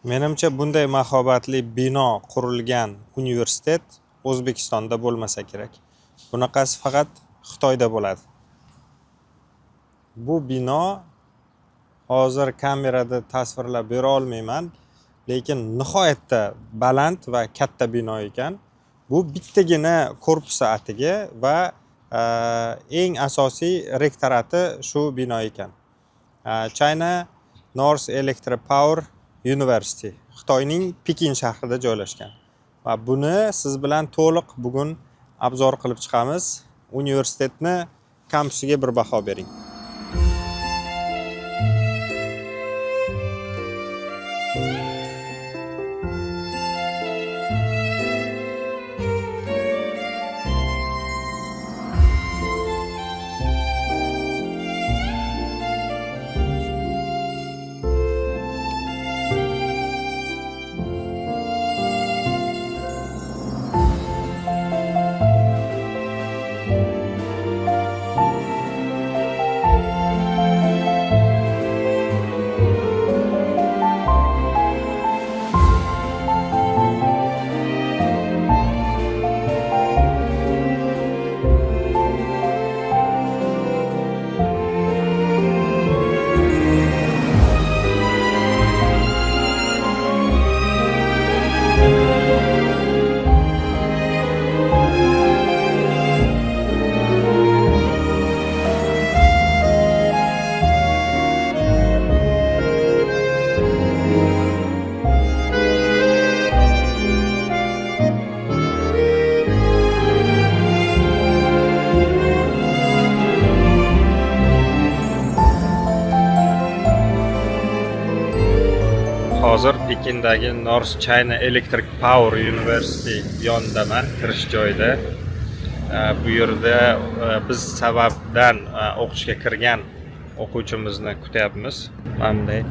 Menimcha bunday mahobatli bino qurilgan universitet O'zbekistonda bo'lmasa kerak. Bunaqasi faqat Xitoyda bo'ladi. Bu bino hozir kamerada tasvirlab bera olmayman, lekin nihoyatda baland va katta bino ekan. Bu bittagina korpusi atigi va eng asosiy rektorati shu bino ekan. China North Electric Power University Xitoyning Pekin shahrida joylashgan. Va buni siz bilan to'liq bugun obzor qilib chiqamiz. Universitetni kampusiga bir baho bering. Hozir Pekindagi North China Electric Power University yonidaman, kirish joyida. Bu yerda biz sababdan o'qishga kirgan o'quvchimizni kutyapmiz. Mana bunday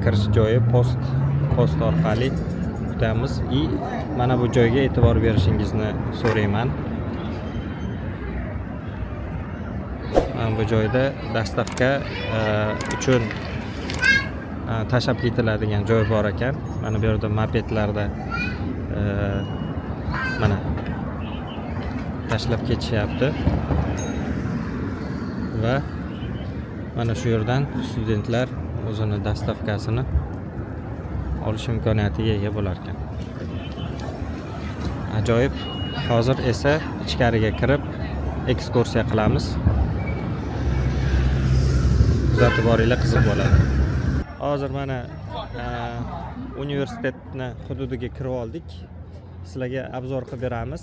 kirish joyi post orqali kutamiz. Mana bu joyga e'tibor berishingizni so'rayman. Mana bu joyda dastavka uchun tashab ketiladigan joy bor ekan. Mana bu yerda mopedlarda mana tashlab ketishyapti. Va mana shu yerdan studentlar o'zini dastavkasini olish imkoniyatiga ega bo'lar ekan. Ajoyib. Hozir esa ichkariga kirib ekskursiya qilamiz. Kuzatib boringlar, qiziq bo'ladi. Hozir mana universitetni hududiga kirib oldik. Sizlarga obzor qilib beramiz.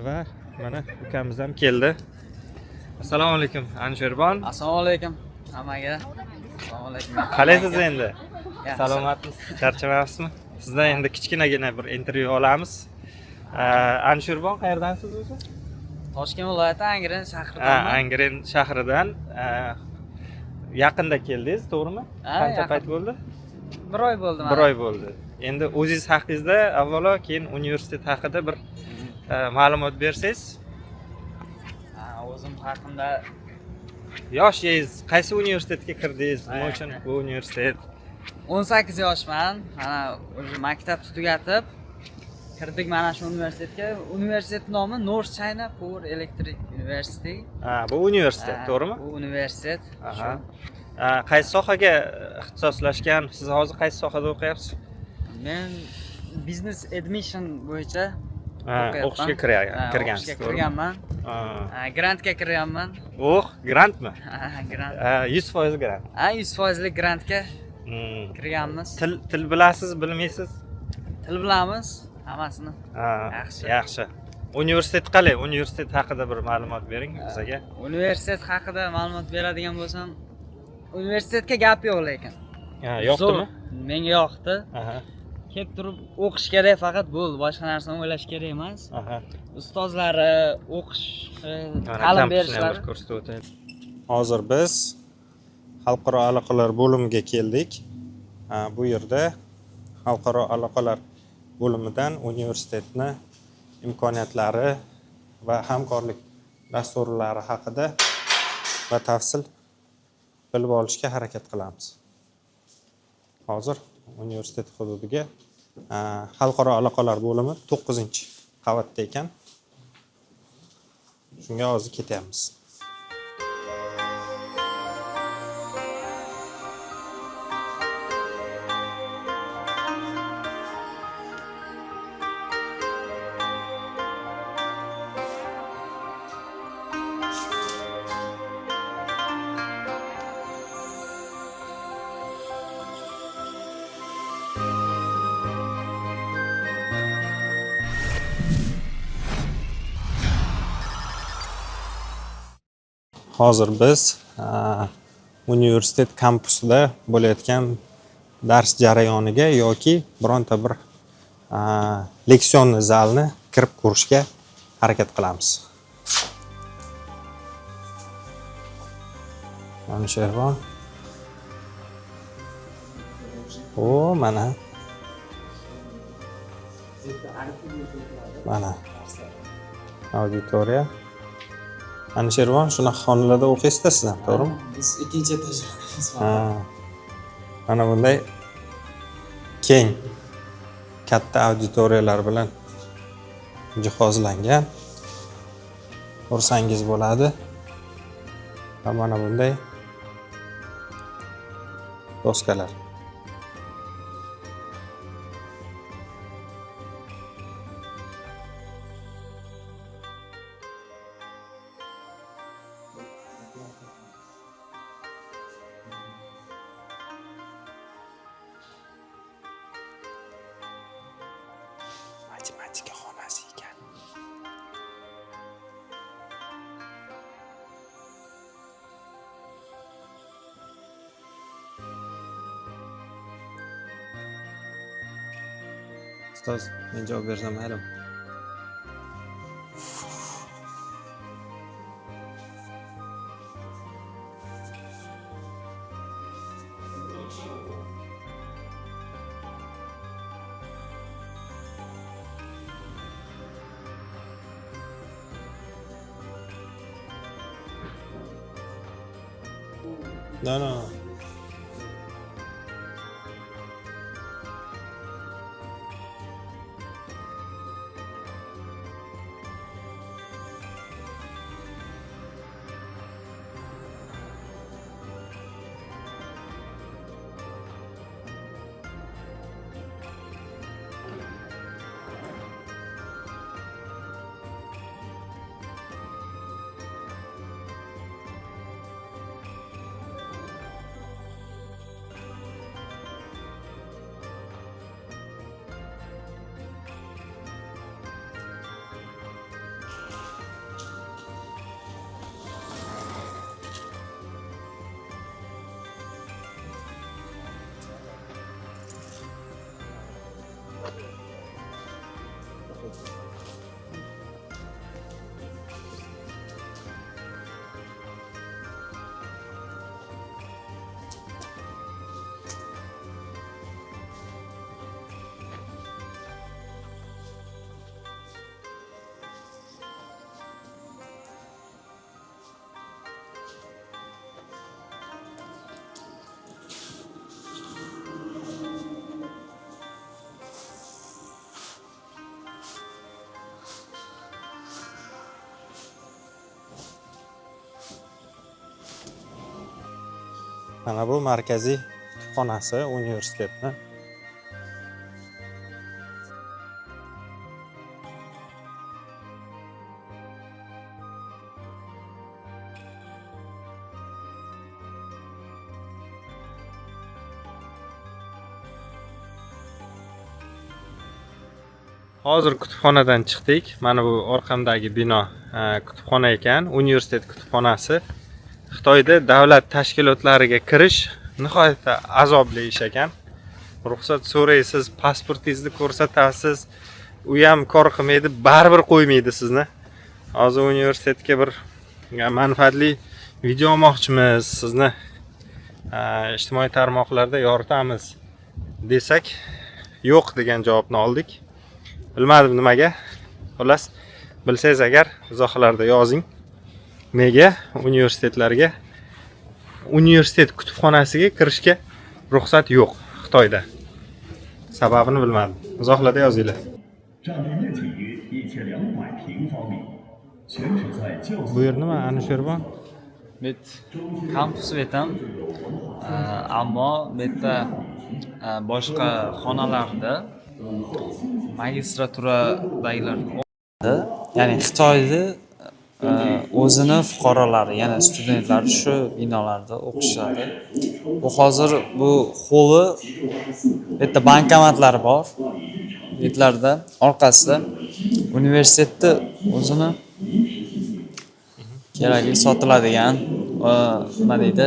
Va mana ukamiz ham keldi. Assalomu alaykum, Anshurbon. Assalomu alaykum hammaga. Assalomu alaykum. Qalaysiz endi? Salomatmisiz? Charchamayapsizmi? Sizdan endi kichkinagina bir intervyu olamiz. Anshurbon, qayerdansiz o'zi? Toshkent viloyati Angren shahridan. Angren shahridan yaqinda keldingiz, to'g'rimi? Qancha payt bo'ldi? 1 oy bo'ldi. 1 oy bo'ldi. Endi o'zingiz haqingizda avvalo, keyin universitet haqida bir ma'lumot bersangiz. O'zim haqimda Yoshingiz, qaysi universitetga kirdingiz? Nima uchun bu universitet? 18 yoshman. Mana o'sha maktabni tugatib kirdik mana shu universitetga. Universitet nomi North China Power Electric University. Bu universitet, to'g'rimi? Bu universitet. Qaysi sohaga ixtisoslashgan? Siz hozir qaysi sohada o'qiyapsiz? Men business admission bo'yicha o'qishga kirgansiz. O'qishga kirganman. Grantga kirganman. Grantmi? Grant. 100% grant. 100% grantga kirganmiz. Til bilasiz, bilmaysiz? Til bilamiz, hammasini. Yaxshi. Universitet qalay? Universitet haqida bir ma'lumot bering bizga. Universitet haqida ma'lumot beradigan bo'lsam, universitetga gap yo'q lekin. Yoqdimi? Menga yoqdi. Kelib turib o'qish kerak, faqat bo'ldi. Boshqa narsani o'ylash kerak emas. Ustozlari o'qish, ta'lim berishlari ko'rsatib o'tadi. Hozir biz xalqaro aloqalar bo'limiga keldik. Bu yerda xalqaro aloqalar bo'limidan universitetni imkoniyatlari va hamkorlik dasturlari haqida batafsil bilib olishga harakat qilamiz. hozir universitet hududiga xalqaro aloqalar bo'limi 9-qavatda ekan. Shunga hozir ketyapmiz. Hozir biz universitet kampusida bo'layotgan dars jarayoniga yoki bironta bir leksionni zalni kirib ko'rishga harakat qilamiz. Mana Shervon. Mana. Mana. Auditoriya. Ana Shervon, shunaqa xonalarda o'qiysizda sizlar, to'g'rimi? Biz ikkinchi etajdamiz. Mana bunday keng, katta auditoriyalar bilan jihozlangan. Ko'rsangiz bo'ladi. Va mana bunday doskalar. Matematika xonasi ekan. Ustoz, men javob bersam maylimi? No. Mana bu markaziy kutubxonasi universitetni. Hozir kutubxonadan chiqdik. Mana bu orqamdagi bino kutubxona ekan, universitet kutubxonasi. Xitoyda davlat tashkilotlariga kirish nihoyatda azobli ish ekan. Ruxsat so'raysiz, pasportingizni ko'rsatasiz, u ham kor qilmaydi, baribir qo'ymaydi sizni. Hozir universitetga bir manfaatli video olmoqchimiz, sizni ijtimoiy tarmoqlarda yoritamiz desak, yo'q degan javobni oldik. Bilmadim nimaga. Xullas, bilsangiz agar izohlarda yozing. Nega universitetlarga, universitet kutubxonasiga kirishga ruxsat yo'q Xitoyda. Sababini bilmadim. Izohlarda yozinglar. 占地面积约1200平方米，全址在教 Bu yer nima? Ana shu yer bor. Bet kampus betim. Ammo bu yerda boshqa xonalarda magistraturadagilar ya'ni Xitoyda o'zini fuqarolari, ya'ni studentlari shu binolarda o'qishadi. Bu hozir bu xo'li bu yerda bankomatlari bor. Bu yerlarda orqasida universitetni o'zini keragi sotiladigan nima deydi?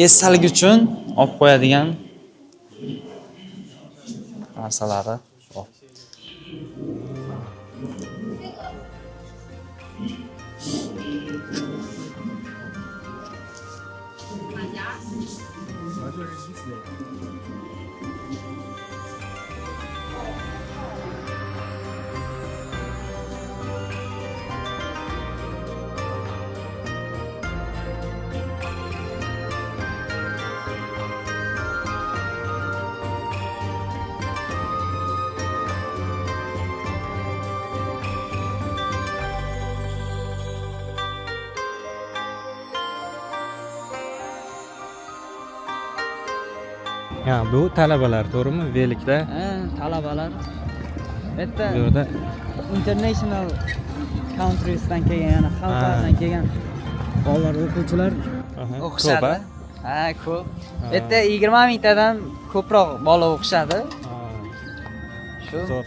Esdalik uchun olib qo'yadigan narsalari bor. Ha, bu talabalar, to'g'rimi? Velikda. Talabalar. Bu yerda Bu yerda international countriesdan kelgan, yana xalqlardan kelgan bolalar, o'quvchilar o'qishadi. Ha, ko'p. Bu yerda 20 mingtadan ko'proq bola o'qishadi. Shu zo'r.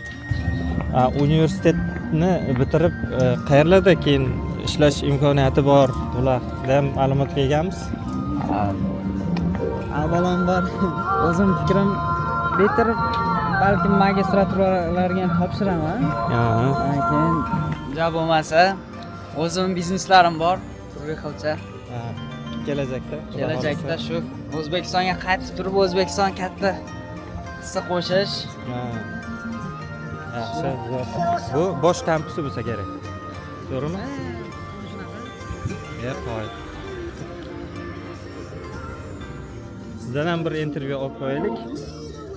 Universitetni bitirib qayerlarda keyin ishlash imkoniyati bor? Ularda ham ma'lumotga egamiz. avvalambor o'zim fikrim bitirib balki magistraturalarga ham topshiraman. Keyin ja bo'lmasa o'zim bizneslarim bor, turli xilcha. Kelajakda shu O'zbekistonga qaytib turib O'zbekiston katta hissa qo'shish. Yaxshi, zo'r. Bu bosh kampusi bo'lsa kerak. To'g'rimi? Qo'y. Sizdan ham bir intervyu olib qo'yaylik.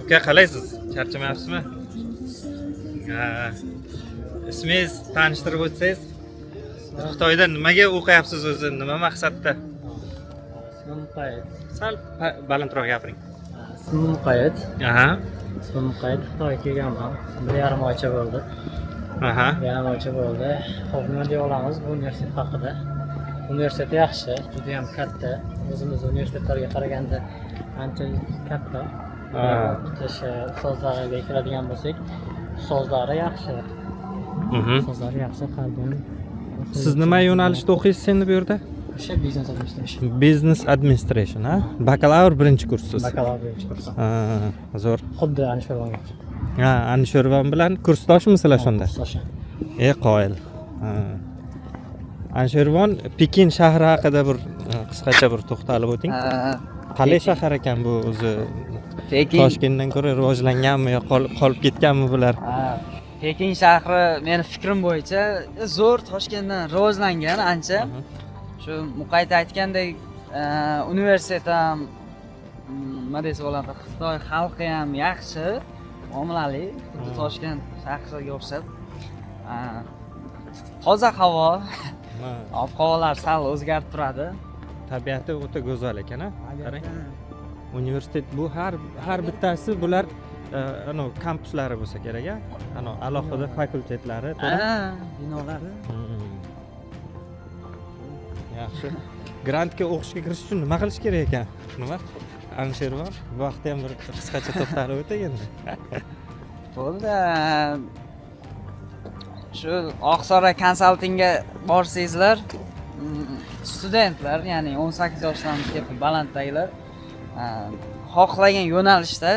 Uka, qalaysiz? Charchamayapsizmi? Ismingiz tanishtirib o'tsangiz? Xitoyda nimaga o'qiyapsiz o'zi? Nima maqsadda? İsmim Muqayyid. Sal balandroq gapiring. İsmim Muqayyid. Aha. İsmim Muqayyid. Xitoyga kelganman. 1,5 oycha bo'ldi. Aha. 1,5 oycha bo'ldi. Xo'p, nima deb olamiz bu universitet haqida? Universitet yaxshi, juda ham katta. O'zimiz universitetlarga qaraganda anchalik katta. O'qish ustozlariga keladigan bo'lsak, ustozlari yaxshi. Ustozlari yaxshi, qalban. Siz nima yo'nalishda o'qiysiz endi bu yerda? O'sha business administration. Business administration, ha? Bakalavr birinchi kurssiz. Bakalavr birinchi kurs. Zo'r. Xuddi ana shu bo'lgan. Ha, Anshurvan bilan kursdoshmisizlar shunda? Qoyil. Anshurvan Pekin shahri haqida bir qisqacha bir to'xtalib o'ting. Qalay shahar ekan bu o'zi? Pekin Toshkentdan ko'ra rivojlanganmi yo qolib ketganmi bular? Pekin shahri meni fikrim bo'yicha zo'r, Toshkentdan rivojlangan ancha. Shu Muqayyid aytgandek, universitet ham nima desa bo'ladi, Xitoy xalqi ham yaxshi, muomalali, xuddi Toshkent shahriga o'xshab. Toza havo, ob-havolar sal o'zgarib turadi. Tabiati o'ta go'zal ekan, ha? Qarang. Universitet bu har bittasi bular kampuslari bo'lsa kerak, a? Alohida fakultetlari, Binolari. Yaxshi. Grantga o'qishga kirish uchun nima qilish kerak ekan? Nima? Anshirvan, bu vaqtda ham bir qisqacha to'xtalib o'tay endi. Bo'ldi. Shu Oqsaroy konsaltingga borsangizlar, studentlar, ya'ni 18 yoshdan tepib balanddagilar xohlagan yo'nalishda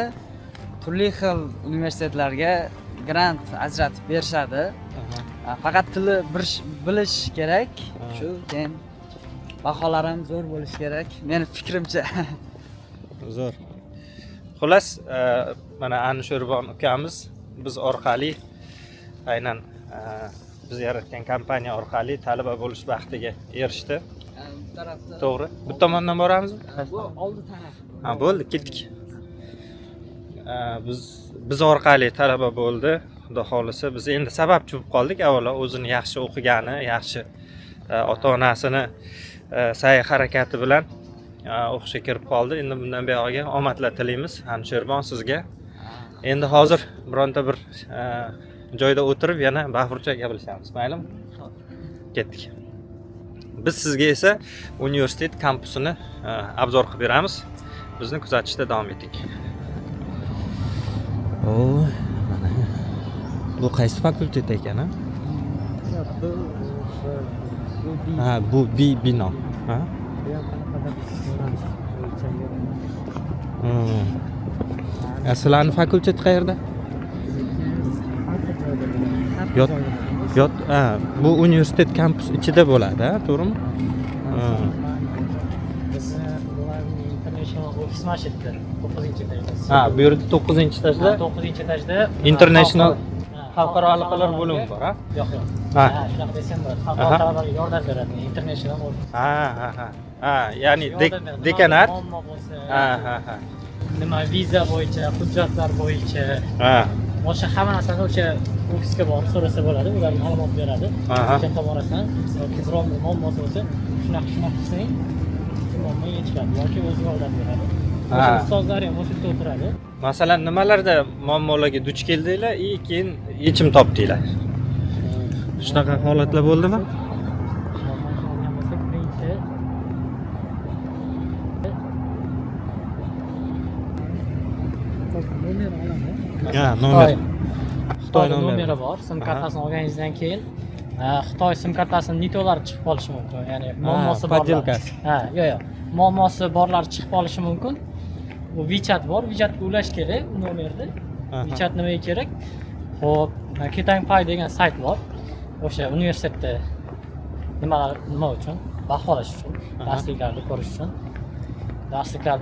turli xil universitetlarga grant ajratib berishadi. Faqat tilni bilish kerak. Shu keyin baholar ham zo'r bo'lishi kerak, meni fikrimcha. Zo'r. Xullas, mana Anshurvan ukamiz biz orqali aynan biz yaratgan kompaniya orqali talaba bo'lish baxtiga erishdi. Bu tarafda To'g'ri. Bu tomondan boramizmi? bu oldi taraf. Ha, bo'ldi, ketdik. biz orqali talaba bo'ldi. Xudo xolisa biz endi sababchi bo'lib qoldik. Avvalo o'zini yaxshi o'qigani, yaxshi ota-onasini sa'y harakati bilan o'qishga kirib qoldi. Endi bundan buyog'iga omadlar tilaymiz. Hamshirbon sizga. Endi hozir bironta bir joyda o'tirib yana bafurcha gaplashamiz, maylimi? Ketdik. Biz sizga esa universitet kampusini obzor qilib beramiz. Bizni kuzatishda davom eting. Mana bu qaysi fakultet ekan, ha? Ha, bu bino, ha? Sizlarning fakultet qayerda? Yot, bu universitet kampus ichida bo'ladi, ha, to'g'rimi? International ofis mashitda 9-etajda. Ha, bu yerda 9-etajda 9-etajda International xalqaro aloqalar bo'limi bor, ha? Yo'q. Ha. Shunaqa desam bo'ladi. Xalqaro talabalarga yordam beradi. International ofis. Ha, ya'ni dekanat. Muammo bo'lsa, Ha. nima viza bo'yicha, hujjatlar bo'yicha, Ha. boshqa hamma narsani o'sha ofisga borib so'rasa bo'ladi, ular ma'lumot beradi. Aha. O'sha borasan, yoki biror muammo bo'lsa, shunaqa qilsang, muammo yechiladi yoki o'zi yordam beradi. O'sha ustozlar ham o'sha yerda o'tiradi. Masalan, nimalarda muammolarga duch keldinglar, keyin yechim topdinglar? Shunaqa holatlar bo'ldimi? Ha, nomer. Xitoy nomeri bor. Sim kartasini olganingizdan keyin Xitoy sim kartasini nitolari chiqib qolishi mumkin. Ya'ni muammosi borlar. Ha, yo'q. Muammosi borlar chiqib qolishi mumkin. Bu WeChat bor. WeChatga ulash kerak bu nomerni. WeChat nimaga kerak? Xo'p, Ketangpay degan sayt bor. O'sha universitetda nima uchun? Baholash uchun, darsliklarni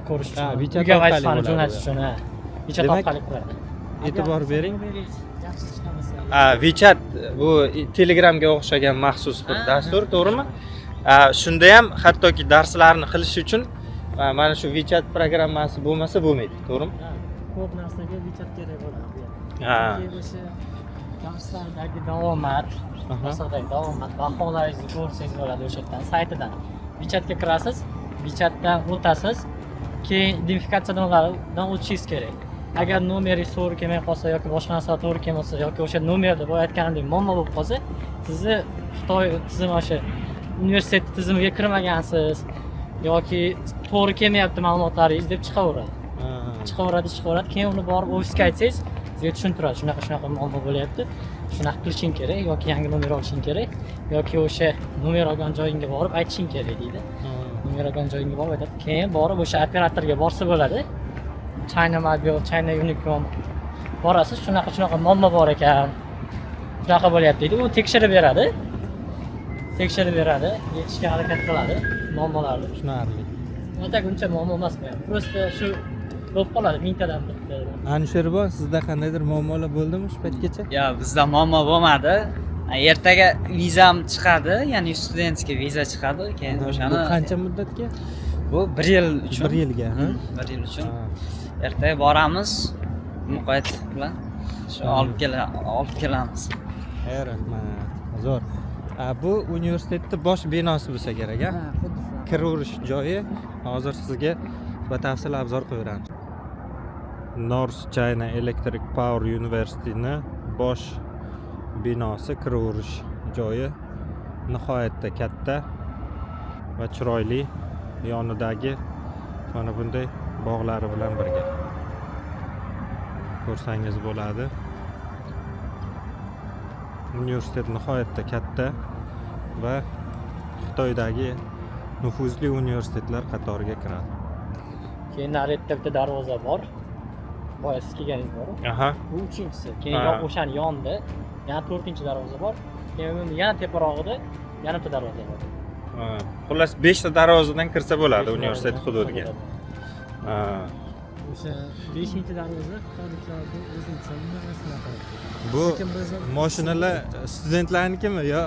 ko'rish uchun. Uyga vazifani jo'natish uchun, WeChat orqali qiladi. E'tibor bering. WeChat bu Telegramga o'xshagan maxsus bir dastur, to'g'rimi? Shunda ham hattoki darslarni qilish uchun mana shu WeChat programmasi bo'lmasa bo'lmaydi, to'g'rimi? Ko'p narsaga WeChat kerak bo'ladi. Ha. O'sha darslardagi davomat, baholaringizni ko'rsangiz bo'ladi o'sha yerdan, saytidan. WeChatga kirasiz, WeChatdan o'tasiz, keyin identifikatsiyadan o'tishingiz kerak. Agar nomeringiz to'g'ri kelmay qolsa yoki boshqa narsa to'g'ri kelmasa yoki o'sha nomerda bo'layotganidek muammo bo'lib qolsa, sizni Xitoy tizimi o'sha universitet tizimiga kirmagansiz yoki to'g'ri kelmayapti ma'lumotlaringiz deb chiqaveradi. Chiqaveradi. Keyin uni borib ofisga aytsangiz, sizga tushuntiradi. Shunaqa muammo bo'lyapti. Shunaqa qilishing kerak yoki yangi nomer olishing kerak yoki o'sha nomer olgan joyingga borib aytishing kerak deydi. Nomer olgan joyingga borib aytadi. Keyin borib o'sha operatorga borsa bo'ladi. China Mobile, China Unicom borasiz, shunaqa muammo bor ekan. Shunaqa bo'lyapti deydi. U tekshirib beradi. Yechishga harakat qiladi muammolarni. Tushunarli. O'ta uncha muammo emas bu. Prosta shu bo'lib qoladi mingtadan bitta. Anshirbon, sizda qandaydir muammolar bo'ldimi shu paytgacha? Yo'q, bizda muammo bo'lmadi. Ertaga vizam chiqadi, ya'ni studentskiy viza chiqadi. Keyin o'shani Bu qancha muddatga? Bu 1 yil uchun. 1 yilga, ha? 1 yil uchun. Ertaga boramiz, muqoyit bilan shu olib kelamiz. Rahmat. Zo'r. Bu universitetning bosh binosi bo'lsa kerak, ha? Kiraverish joyi. Hozir sizga batafsil obzor qo'yamiz. North China Electric Power University'ni bosh binosi, kiraverish joyi nihoyatda katta va chiroyli. Yonidagi mana bunday bog'lari bilan birga ko'rsangiz bo'ladi. Universitet nihoyatda katta va Xitoydagi nufuzli universitetlar qatoriga kiradi. Keyin naritda bitta darvoza bor. Boya siz kelganingiz bor. Aha. Bu 3-inchisi. Keyin o'shani yonida yana 4-darvoza bor. Keyin yana teparog'ida yana bitta darvoza bor. Xullas 5 ta darvozadan kirsa bo'ladi universitet hududiga. O'sha 5-darvoza xitoyliklarning o'zini Bu mashinalar studentlarnikimi yo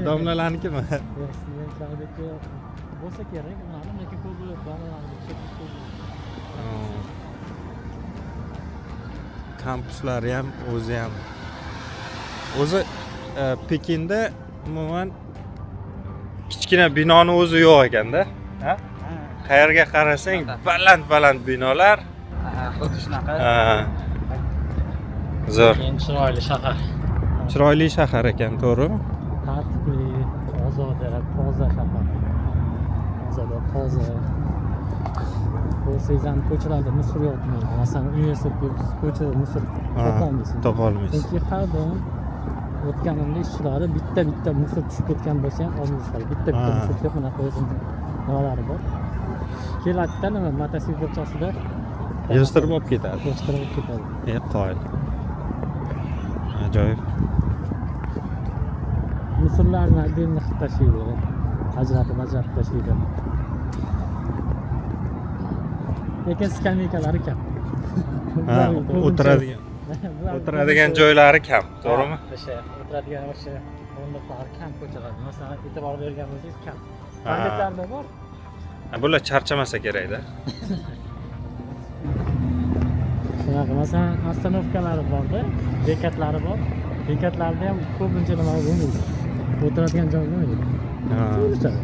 domlalarnikimi? Yo'q, studentlarniki bo'lsa kerak, ularni lekin ko'p domlalarniki. kampuslari ham o'zi Pekinda umuman kichkina binoni o'zi yo'q ekanda. Ha? Qayerga qarasang baland binolar. Xuddi shunaqa. Zo'r. Keyin chiroyli shahar. Chiroyli shahar ekan, to'g'rimi? Tartibli, toza shahar. Toza. Bo'lsangiz ham ko'chalarda musor yotmaydi. Masalan, universitet ko'chada musor topolmaysiz. Topolmaysiz. Chunki har doim o'tganimda ishchilari bitta musor tushib ketgan bo'lsa ham olishadi. Bitta musor deb bunaqa o'zim nimalari bor. Keladida nima mototsiklchasida Yig'ishtirib olib ketadi. yig'ishtirib ketadi. Qoyil. Ajoyib. Musorlarni отдельно qilib tashlaydi. Ajratib tashlaydi. Lekin skameykalari kam. O'tiradigan joylari kam, to'g'rimi? O'tiradigan o'sha o'rindiqlar kam ko'chalarda. Masalan, e'tibor bergan bo'lsangiz kam. Banditlarda bor. Bular charchamasa kerak-da. Shunaqa, masalan, ostanovkalari bor-da, bekatlari bor. Bekatlarda ham ko'pincha nima bo'lmaydi. O'tiradigan joy bo'lmaydi. To'g'ri.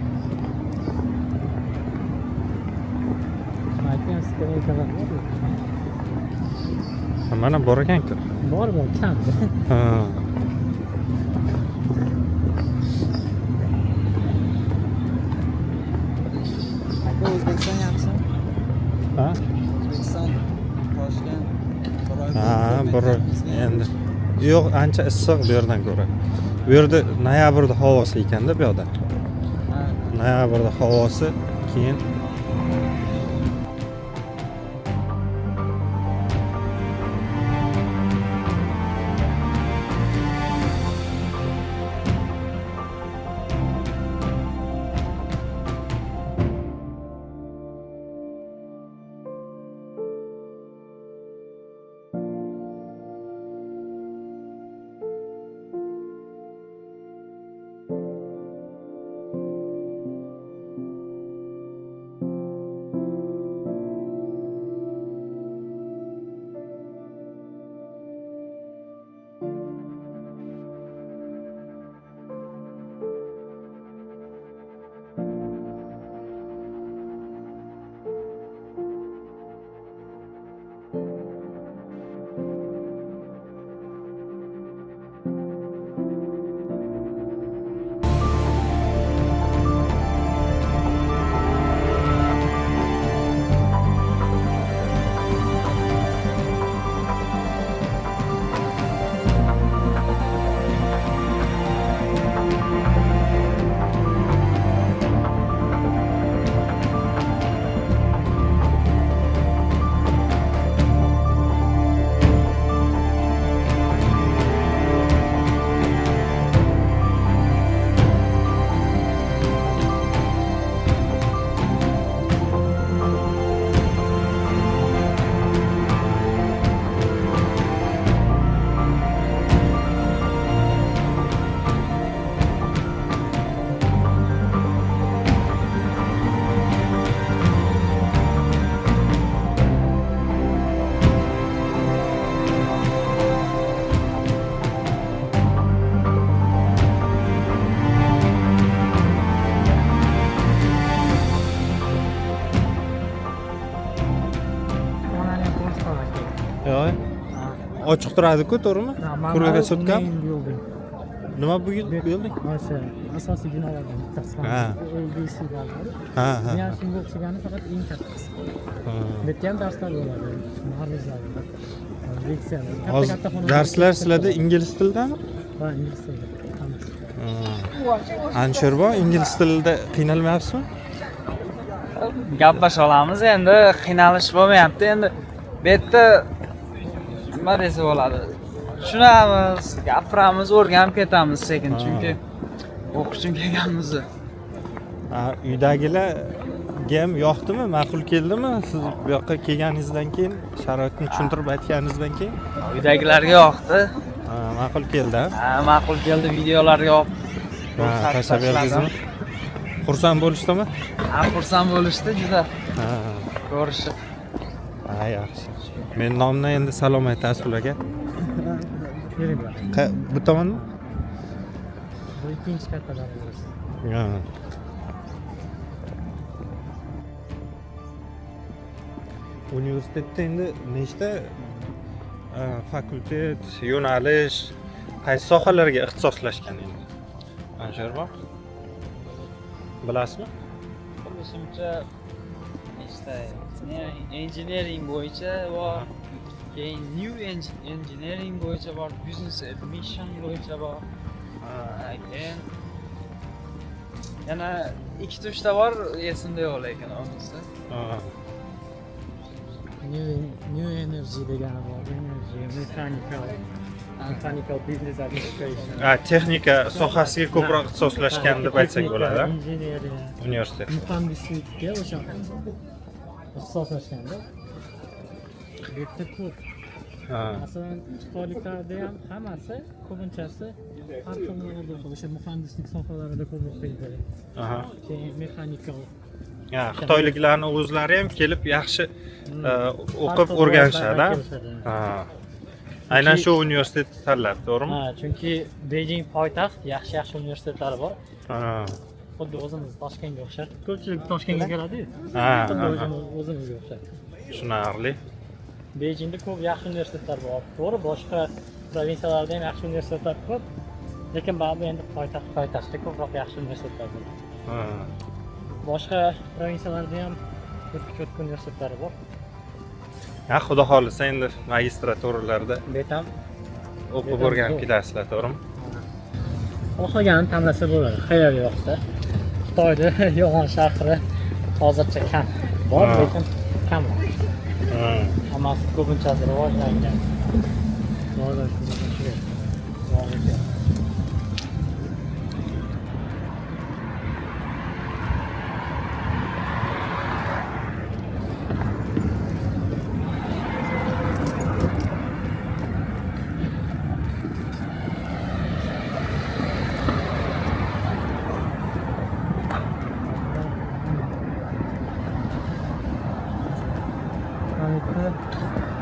Aytgan skameykalar bor. Mana bor ekan-ku. Bor, kam. O'zbekiston yaxshi. Ha? O'zbekiston, Toshkent, Endi. Yo'q, ancha issiq bu yerdan ko'ra. Bu yerda noyabrda havosi ekanda bu yoqda. Noyabrda havosi, keyin yo'q. Ochiq turadi-ku, to'g'rimi? Kurulga sutkam. Nima bu yo'ldik? O'sha asosiy binolardan bittasi. LBC'lar bor. Ha. Men ham shunga o'xshagani faqat eng kattasi. Bu ham darslar bo'ladi. Ma'ruzlar. Leksiyalar. Katta Darslar sizlarda ingliz tilidami? Ha, ingliz tilida. Anshurbo, ingliz tilida qiynalmayapsizmi? Gaplasha olamiz endi, qiynalish bo'lmayapti. Endi bu yerda nima desa bo'ladi? Tushunamiz, gapiramiz, o'rganib ketamiz sekin, chunki o'qish uchun kelganmiz. Uydagilarga ham yoqdimi, ma'qul keldimi? Siz bu yoqqa kelganingizdan keyin, sharoitni tushuntirib aytganingizdan keyin? Uydagilarga yoqdi. Ma'qul keldi. Ma'qul keldi, videolarga olib tashlab berdingizmi? Xursand bo'lishdimi? Xursand bo'lishdi juda. Ko'rishib. Ha, yaxshi. Men nomdan endi salom aytasiz ularga. Bering bor. Bu tomonmi? Bu ikkinchi kattadan bo'lsa. Ha. Universitetda endi nechta fakultet, yo'nalish, qaysi sohalarga ixtisoslashgan endi? Anshirmi? Bilasizmi? Bilishimcha işte engineering bo'yicha bor, keyin new engineering bo'yicha bor, business admission bo'yicha bor. Keyin yana 2-3 ta bor, esimda yo'q lekin onisi. Ha. New energy degani bor. Energy, mechanical business administration. Ha, texnika sohasiga ko'proq ixtisoslashgan deb aytsak bo'ladi. Injineriya, Universitet. muhandislikka o'sha ixtisoslashganda. Bu yerda ko'p. Ha. Masalan, xitoyliklarda ham hammasi ko'pinchasi har xil o'sha muhandislik sohalarida ko'p o'qiydi. Aha. Keyin mexanikal. Ya, xitoyliklarning o'zlari ham kelib yaxshi o'qib o'rganishadi. Ha. Aynan shu universitetni tanlab, to'g'rimi? Ha, chunki Beijing poytaxt yaxshi universitetlari bor. Ha. Xuddi o'zimiz Toshkentga o'xshab. Ko'pchilik Toshkentga keladi-yu. Ha. Xuddi o'zimizga o'xshab. Tushunarli. Beijingda ko'p yaxshi universitetlar bor. To'g'ri, boshqa provinsiyalarda ham yaxshi universitetlar ko'p. Lekin baribir endi poytaxtda ko'proq yaxshi universitetlar bor. Ha. Boshqa provinsiyalarda ham ko'p universitetlar bor. Ha, xudo xolisa endi magistraturalarda Betam o'qib o'rganib ketasizlar, to'g'rimi? xohlaganini tanlasa bo'ladi. Xayol yo'qsa. Xitoyda yolg'on shahri hozircha kam bor, Ha. lekin kam. Ha. Hammasi ko'pinchasi rivojlangan.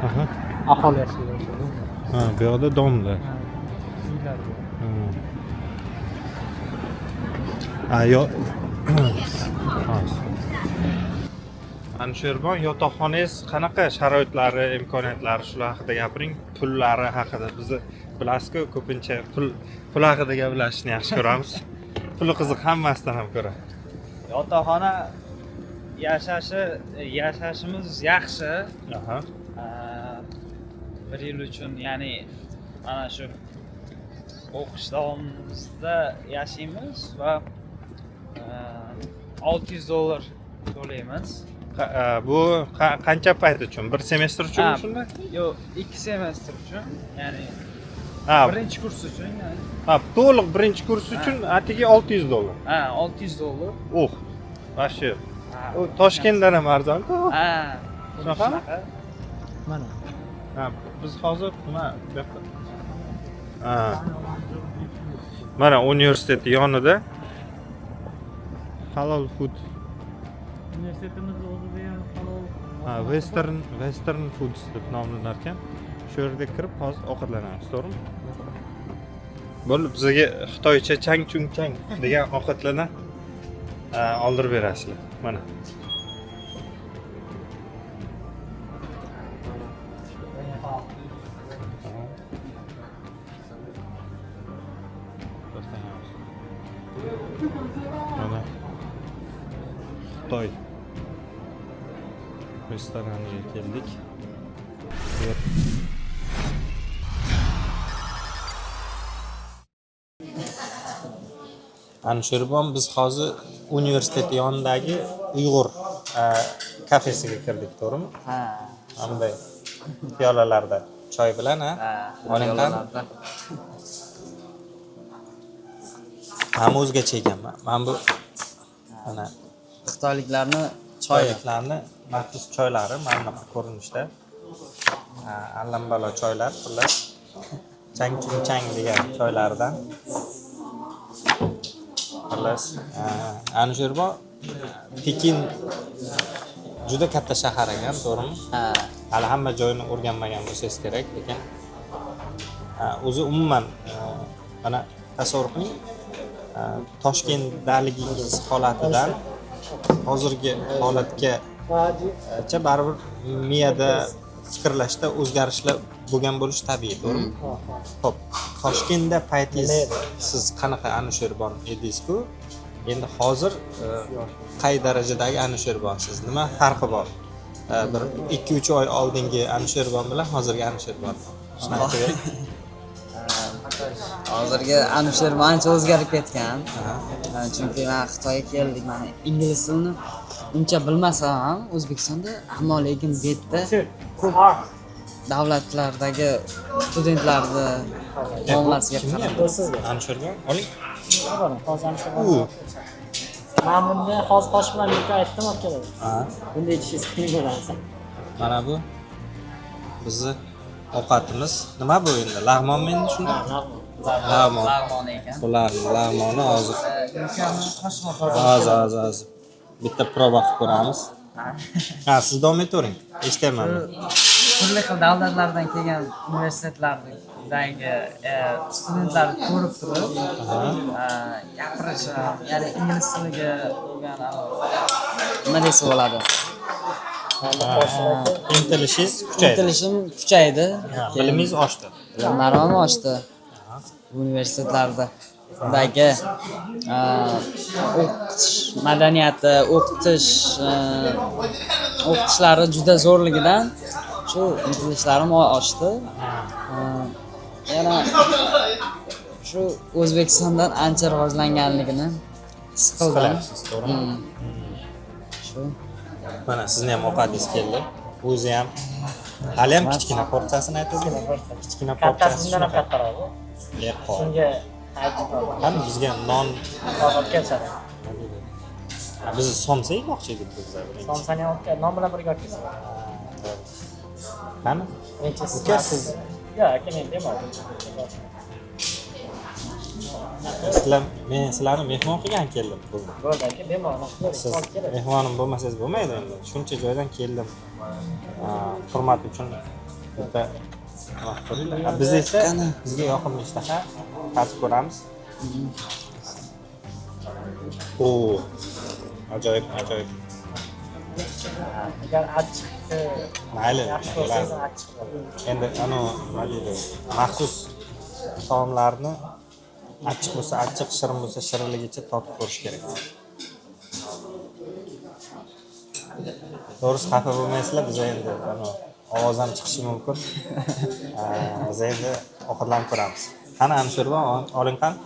Aha. Aholi yashaydi. Ha, bu yoqda domlar. Uylar bor. Ha, yo. Anshirbon, yotoqxonangiz qanaqa sharoitlari, imkoniyatlari shular haqida gapiring, pullari haqida. Bizni bilasizku, ko'pincha pul haqida gaplashishni yaxshi ko'ramiz. Puli qiziq hammasidan ham ko'ra. Yotoqxona yashashimiz yaxshi. Aha. Bir yil uchun, ya'ni mana shu o'qish davomimizda yashaymiz va $600 to'laymiz. Bu qancha payt uchun? Bir semestr uchunmi shunda? Yo'q, 2 semestr uchun, ya'ni Ha, birinchi kurs uchun, ya'ni. ha, to'liq birinchi kurs uchun atigi $600. Ha, $600. Vashi. U Toshkentdan ham arzon-ku. Ha, Shunaqami? Mana. Ha, biz hozir nima bu yoqda? Ha. Mana universitet yonida halol food. Universitetimiz o'zida ham halol. Ha, Western Foods deb nomlanar ekan. Shu yerga kirib hozir ovqatlanamiz, to'g'rimi? Bo'lib bizga xitoycha chang chung chang degan ovqatlarni oldirib berasizlar. Mana. Mana Xitoy restoraniga keldik. Anshirbon, biz hozir universitet yonidagi Uyg'ur kafesiga kirdik, to'g'rimi? Ha. Bunday piyolalarda choy bilan, ha? Olingan. Mana o'zgacha ekan. Mana bu mana Xitoyliklarni choyliklarni maxsus choylari mana bunaqa ko'rinishda. Allambalo choylar, xullas. Chang chung chang degan choylaridan. Xullas, Anshirbon Pekin juda katta shahar ekan, to'g'rimi? Ha. hali hamma joyini o'rganmagan bo'lsangiz kerak, lekin o'zi umuman mana tasavvur qiling, Toshkentdaligingiz holatidan hozirgi holatgacha baribir miyada fikrlashda o'zgarishlar bo'lgan bo'lishi tabiiy, to'g'rimi? Xo'p, Toshkentda paytingiz siz qanaqa anushirban edingiz-ku? Endi hozir qay darajadagi anushirbansiz? Nima farqi bor? Bir 2-3 oy oldingi anushirban bilan hozirgi anushirban. Shuni aytib bering. Hozirgi anushirban ancha o'zgarib ketgan. Chunki men Xitoyga keldik, men ingliz tilini uncha bilmasam ham O'zbekistonda, ammo lekin bu yerda ko'p davlatlardagi studentlarni muomalasiga qarab Sizga. Anushirban oling. Hozir men bunda hozir qosh bilan birga aytdim akalar. Bunda ichishingiz qiyin bo'ladi. Mana bu bizni ovqatimiz. Nima bu endi? Lag'monmi endi shunda? Lag'mon. lag'mon ekan. Bularni lag'moni hozir. Hozir Hozir. Bitta proba qilib ko'ramiz. Ha, siz davom etavering. Eshityapman. turli xil davlatlardan kelgan universitetlardagi studentlarni ko'rib turib, gapirish, ya'ni ingliz tiliga bo'lgan nima desa bo'ladi? Intilishingiz kuchaydi. Intilishim kuchaydi. Bilimingiz oshdi. Bilimlarim oshdi. Universitetlardagi o'qitish madaniyati, o'qitishlari juda zo'rligidan shu intilishlarim oshdi. Yana shu O'zbekistondan ancha rivojlanganligini his qildim. Shu Mana sizni ham ovqatingiz keldi. O'zi ham hali ham kichkina portsiyasini aytdingiz. Kichkina portsiyasi. Kattasidan ham kattaroq. Leqon. Shunga aytib Qani bizga non olib kelishadi. biz somsa yemoqchi edik bizlar. Somsani olib non bilan birga olib kelsa. Qani? Uka siz. Yo'q, aka men demoqdim. Men sizlarni mehmon qilgan keldim. Bo'ldi aka, bemalol Siz mehmonim bo'lmasangiz bo'lmaydi endi. Shuncha joydan keldim. Hurmat uchun bitta biz esa bizga yoqimli ishtaha tatib ko'ramiz. O, ajoyib. agar achchiq Mayli. yaxshi bo'lsangiz achchiq bo'ladi. Endi nima deydi? Maxsus taomlarni achchiq bo'lsa achchiq, shirin bo'lsa shirinligicha totib ko'rish kerak. To'g'risi xafa bo'lmaysizlar, biz endi ovoz ham chiqishi mumkin. Biz endi ovqatlanib ko'ramiz. Qani anushirban oling qani?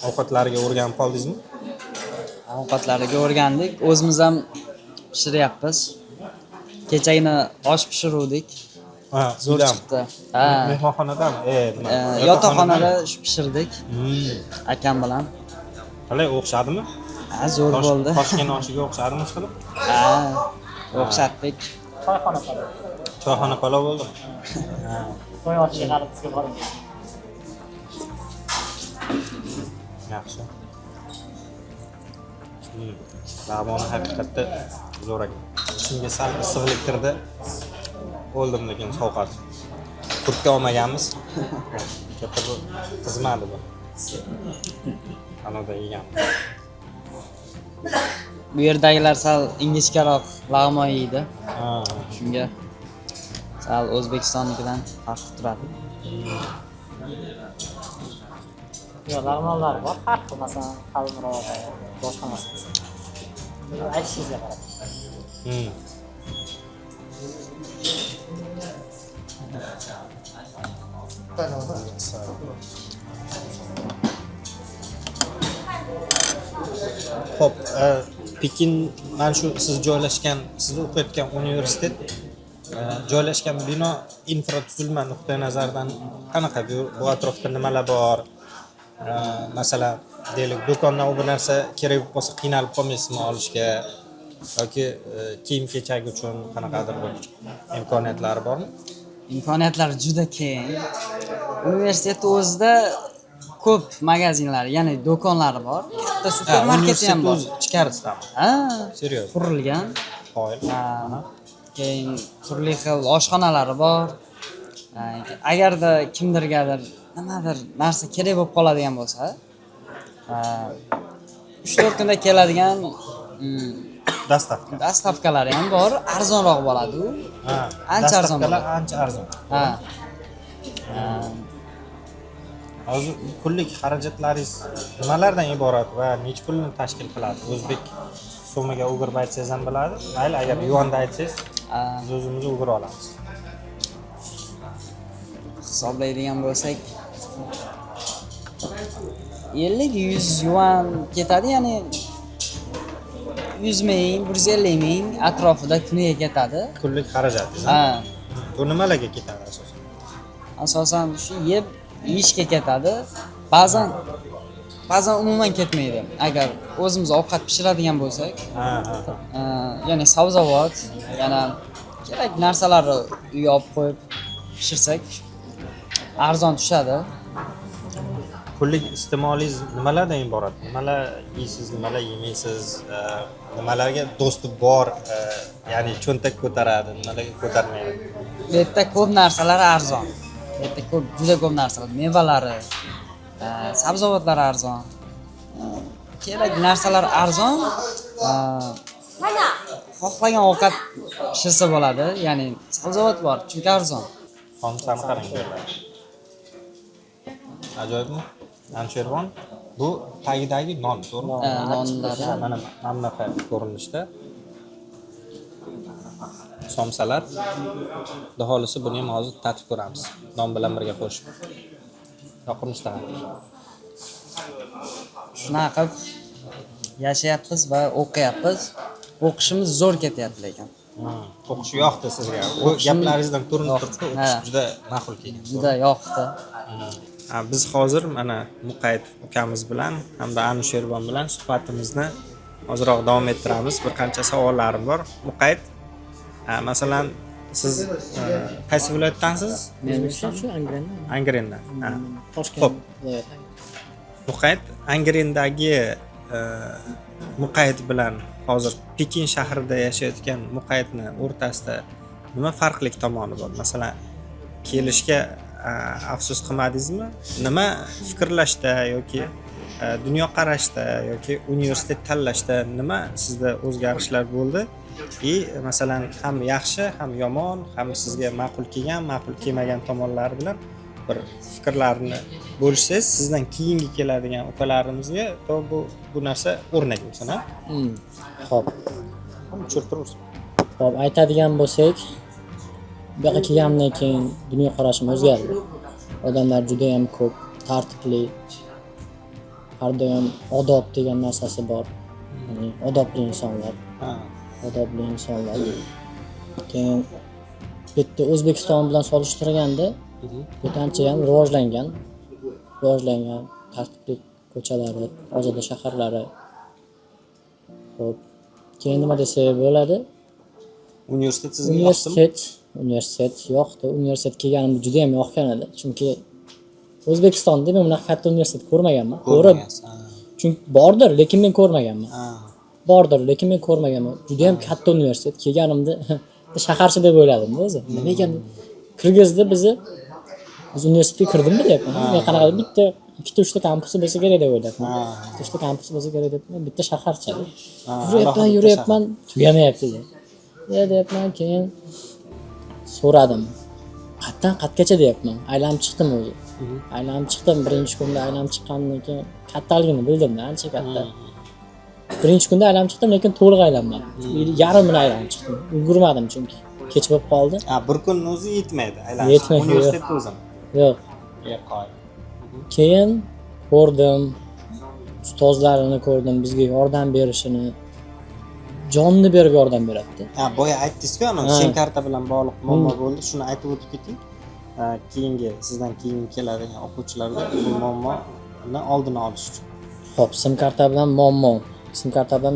Ovqatlariga o'rganib qoldingizmi? ovqatlariga o'rgandik. O'zimiz ham pishiryapmiz. Kechagina osh pishiruvdik. Ha, Zo'r chiqdi. Mehmonxonadami? Yotoqxonada pishirdik akam bilan. Qalay o'xshadimi? Zo'r bo'ldi. Toshkent oshiga o'xshadimi hech qilib? O'xshatdik. Choyxona qiladi. Choyxona palov bo'ldi. To'y oshiga qarab bizga boring. Yaxshi. Lag'moni haqiqatda zo'r ekan. Ichimga sal issiqlik kirdi. O'ldim lekin sovqat. Kurtka olmaganmiz. Katta bu xizmati bu. Anoda yegan. Bu yerdagilar sal ingichkaroq lag'mon yeydi. Shunga sal O'zbekistonnikidan farq turadi. Yo'q, lag'monlar bor, farqi masalan qalinroq, boshqa narsa. Aytishingizga qarab. Xo'p, Pekin mana shu siz o'qiyotgan universitet joylashgan bino infratuzilma nuqtai nazaridan qanaqa? Bu atrofda nimalar bor? Masalan, deylik, do'kondan bir narsa kerak bo'lsa qiynalib qolmaysizmi olishga yoki kiyim-kechak uchun qanaqadir bir imkoniyatlari bormi? Imkoniyatlari juda keng. Universitet o'zida ko'p magazinlari, ya'ni do'konlari bor. Katta supermarketi ham bor. ichkarisidami? Ha, Seriyoz. qurilgan. Qoyil. Ha, keyin turli xil oshxonalari bor. Agarda kimdirgadir nimadir narsa kerak bo'lib qoladigan bo'lsa, 3-4 kunda keladigan Dastavka. dastavkalari ham bor, arzonroq bo'ladi u. Ha, Ancha arzon dastavkalar bo'ladi. ancha arzon. Ha. Hozir kunlik xarajatlaringiz nimalardan iborat va necha pulni tashkil qiladi? O'zbek so'miga o'girib aytsangiz ham bo'ladi. Mayli, agar yuanda aytsangiz, biz o'zimiz o'girib olamiz. Hisoblaydigan bo'lsak 50-100 yuan ketadi, ya'ni 100 ming, 150 ming atrofida kuniga ketadi. Kunlik xarajatingiz. Ha, Bu nimalarga ketadi asosan? asosan shu yeb yeyishga ketadi. Ba'zan umuman ketmaydi. Agar o'zimiz ovqat pishiradigan bo'lsak, Ha. ya'ni sabzavot, yana kerak narsalarni uyga olib qo'yib pishirsak arzon tushadi. Kunlik iste'molingiz nimalardan iborat? Nimalar yeysiz, nimalar yemaysiz? Nimalarga do'sti bor? Ya'ni cho'ntak ko'taradi, nimalarga ko'tarmaydi? Bu yerda ko'p narsalar arzon. Bu yerda juda ko'p narsalar, mevalari, sabzavotlar arzon. Kerak narsalar arzon. Xohlagan ovqat pishirsa bo'ladi. Ya'ni sabzavot bor, chunki arzon. Xomsani qarang berlar. Ajoyibmi? Anshervon. Bu tagidagi non, to'g'rimi? Nonlari. Mana bunaqa ko'rinishda. Somsalar. Xudo xolisa buni ham hozir tatib ko'ramiz. Non bilan birga qo'shib. Yoqimli. Shunaqa qilib yashayapmiz va o'qiyapmiz. O'qishimiz zo'r ketyapti lekin. O'qish yoqdi sizga. Bu gaplaringizdan ko'rinib turibdi, o'qish juda ma'qul kelgan. Juda yoqdi. Biz hozir mana Muqayt ukamiz bilan hamda Anushervon bilan suhbatimizni hozirroq davom ettiramiz. Bir qancha savollarim bor. Muqayt, masalan, siz qaysi viloyatdansiz? Men shu Angrendan. Angrendan. Toshkent Xo'p. viloyati. Muqayt, Angrendagi Muqayt bilan hozir Pekin shahrida yashayotgan Muqaytni o'rtasida nima farqli tomoni bor? Masalan, kelishga afsus qilmadingizmi? Nima fikrlashda yoki dunyoqarashda yoki universitet tanlashda nima sizda o'zgarishlar bo'ldi? Masalan, ham yaxshi, ham yomon, ham sizga ma'qul kelgan, ma'qul kelmagan tomonlari bilan bir fikrlarni bo'lishsangiz, sizdan keyingi keladigan ukalarimizga bu narsa o'rnak bo'lsin, ha? Xo'p. Tushuntiramiz. Xo'p, aytadigan bo'lsak, bu yoqqa kelganimdan keyin dunyoqarashim o'zgardi. Odamlar juda ham ko'p, tartibli, har doim odob degan narsasi bor. Ya'ni odobli insonlar. Odobli insonlar. Keyin bitta O'zbekiston bilan solishtirganda bu ancha ham rivojlangan tartibli ko'chalari, ozoda shaharlari. Xo'p, keyin nima desak bo'ladi? Universitet sizga yoqdimi? Universitet yoqdi. Universitet kelganimda juda ham yoqgan edi. Chunki O'zbekistonda men bunaqa katta universitet ko'rmaganman. Chunki bordir, lekin men ko'rmaganman. Juda ham katta universitet. Kelganimda shaharchi deb o'yladim o'zi. Nima ekan? Kirgizdi bizni. Biz universitetga kirdimmi deyapman. Men qanaqa bitta 2-3 kampusi bo'lsa kerak deb o'yladim. 2-3 kampusi bo'lsa kerak deb bitta shaharcha. Yurayapman, tugamayapti deyapman. Keyin so'radim. Qayerdan qayergacha deyapman. Aylanib chiqdim o'zi. Birinchi kunda aylanib chiqqandan keyin kattaligini bildim, ancha katta. Birinchi kunda aylanib chiqdim, lekin to'liq aylanmadim. Yarmini aylanib chiqdim. Ulgurmadim chunki kech bo'lib qoldi. Bir kunning o'zi yetmaydi aylanish. Universitetda o'zim. Yo'q. Keyin ko'rdim, ustozlarini ko'rdim, bizga yordam berishini, jonni berib yordam beradi. Boya aytdingiz-ku, sim karta bilan bog'liq muammo bo'ldi. Shuni aytib o'tib keting. Sizdan keyin keladigan o'quvchilarga bu muammoni oldini olish uchun. Xo'p, sim karta bilan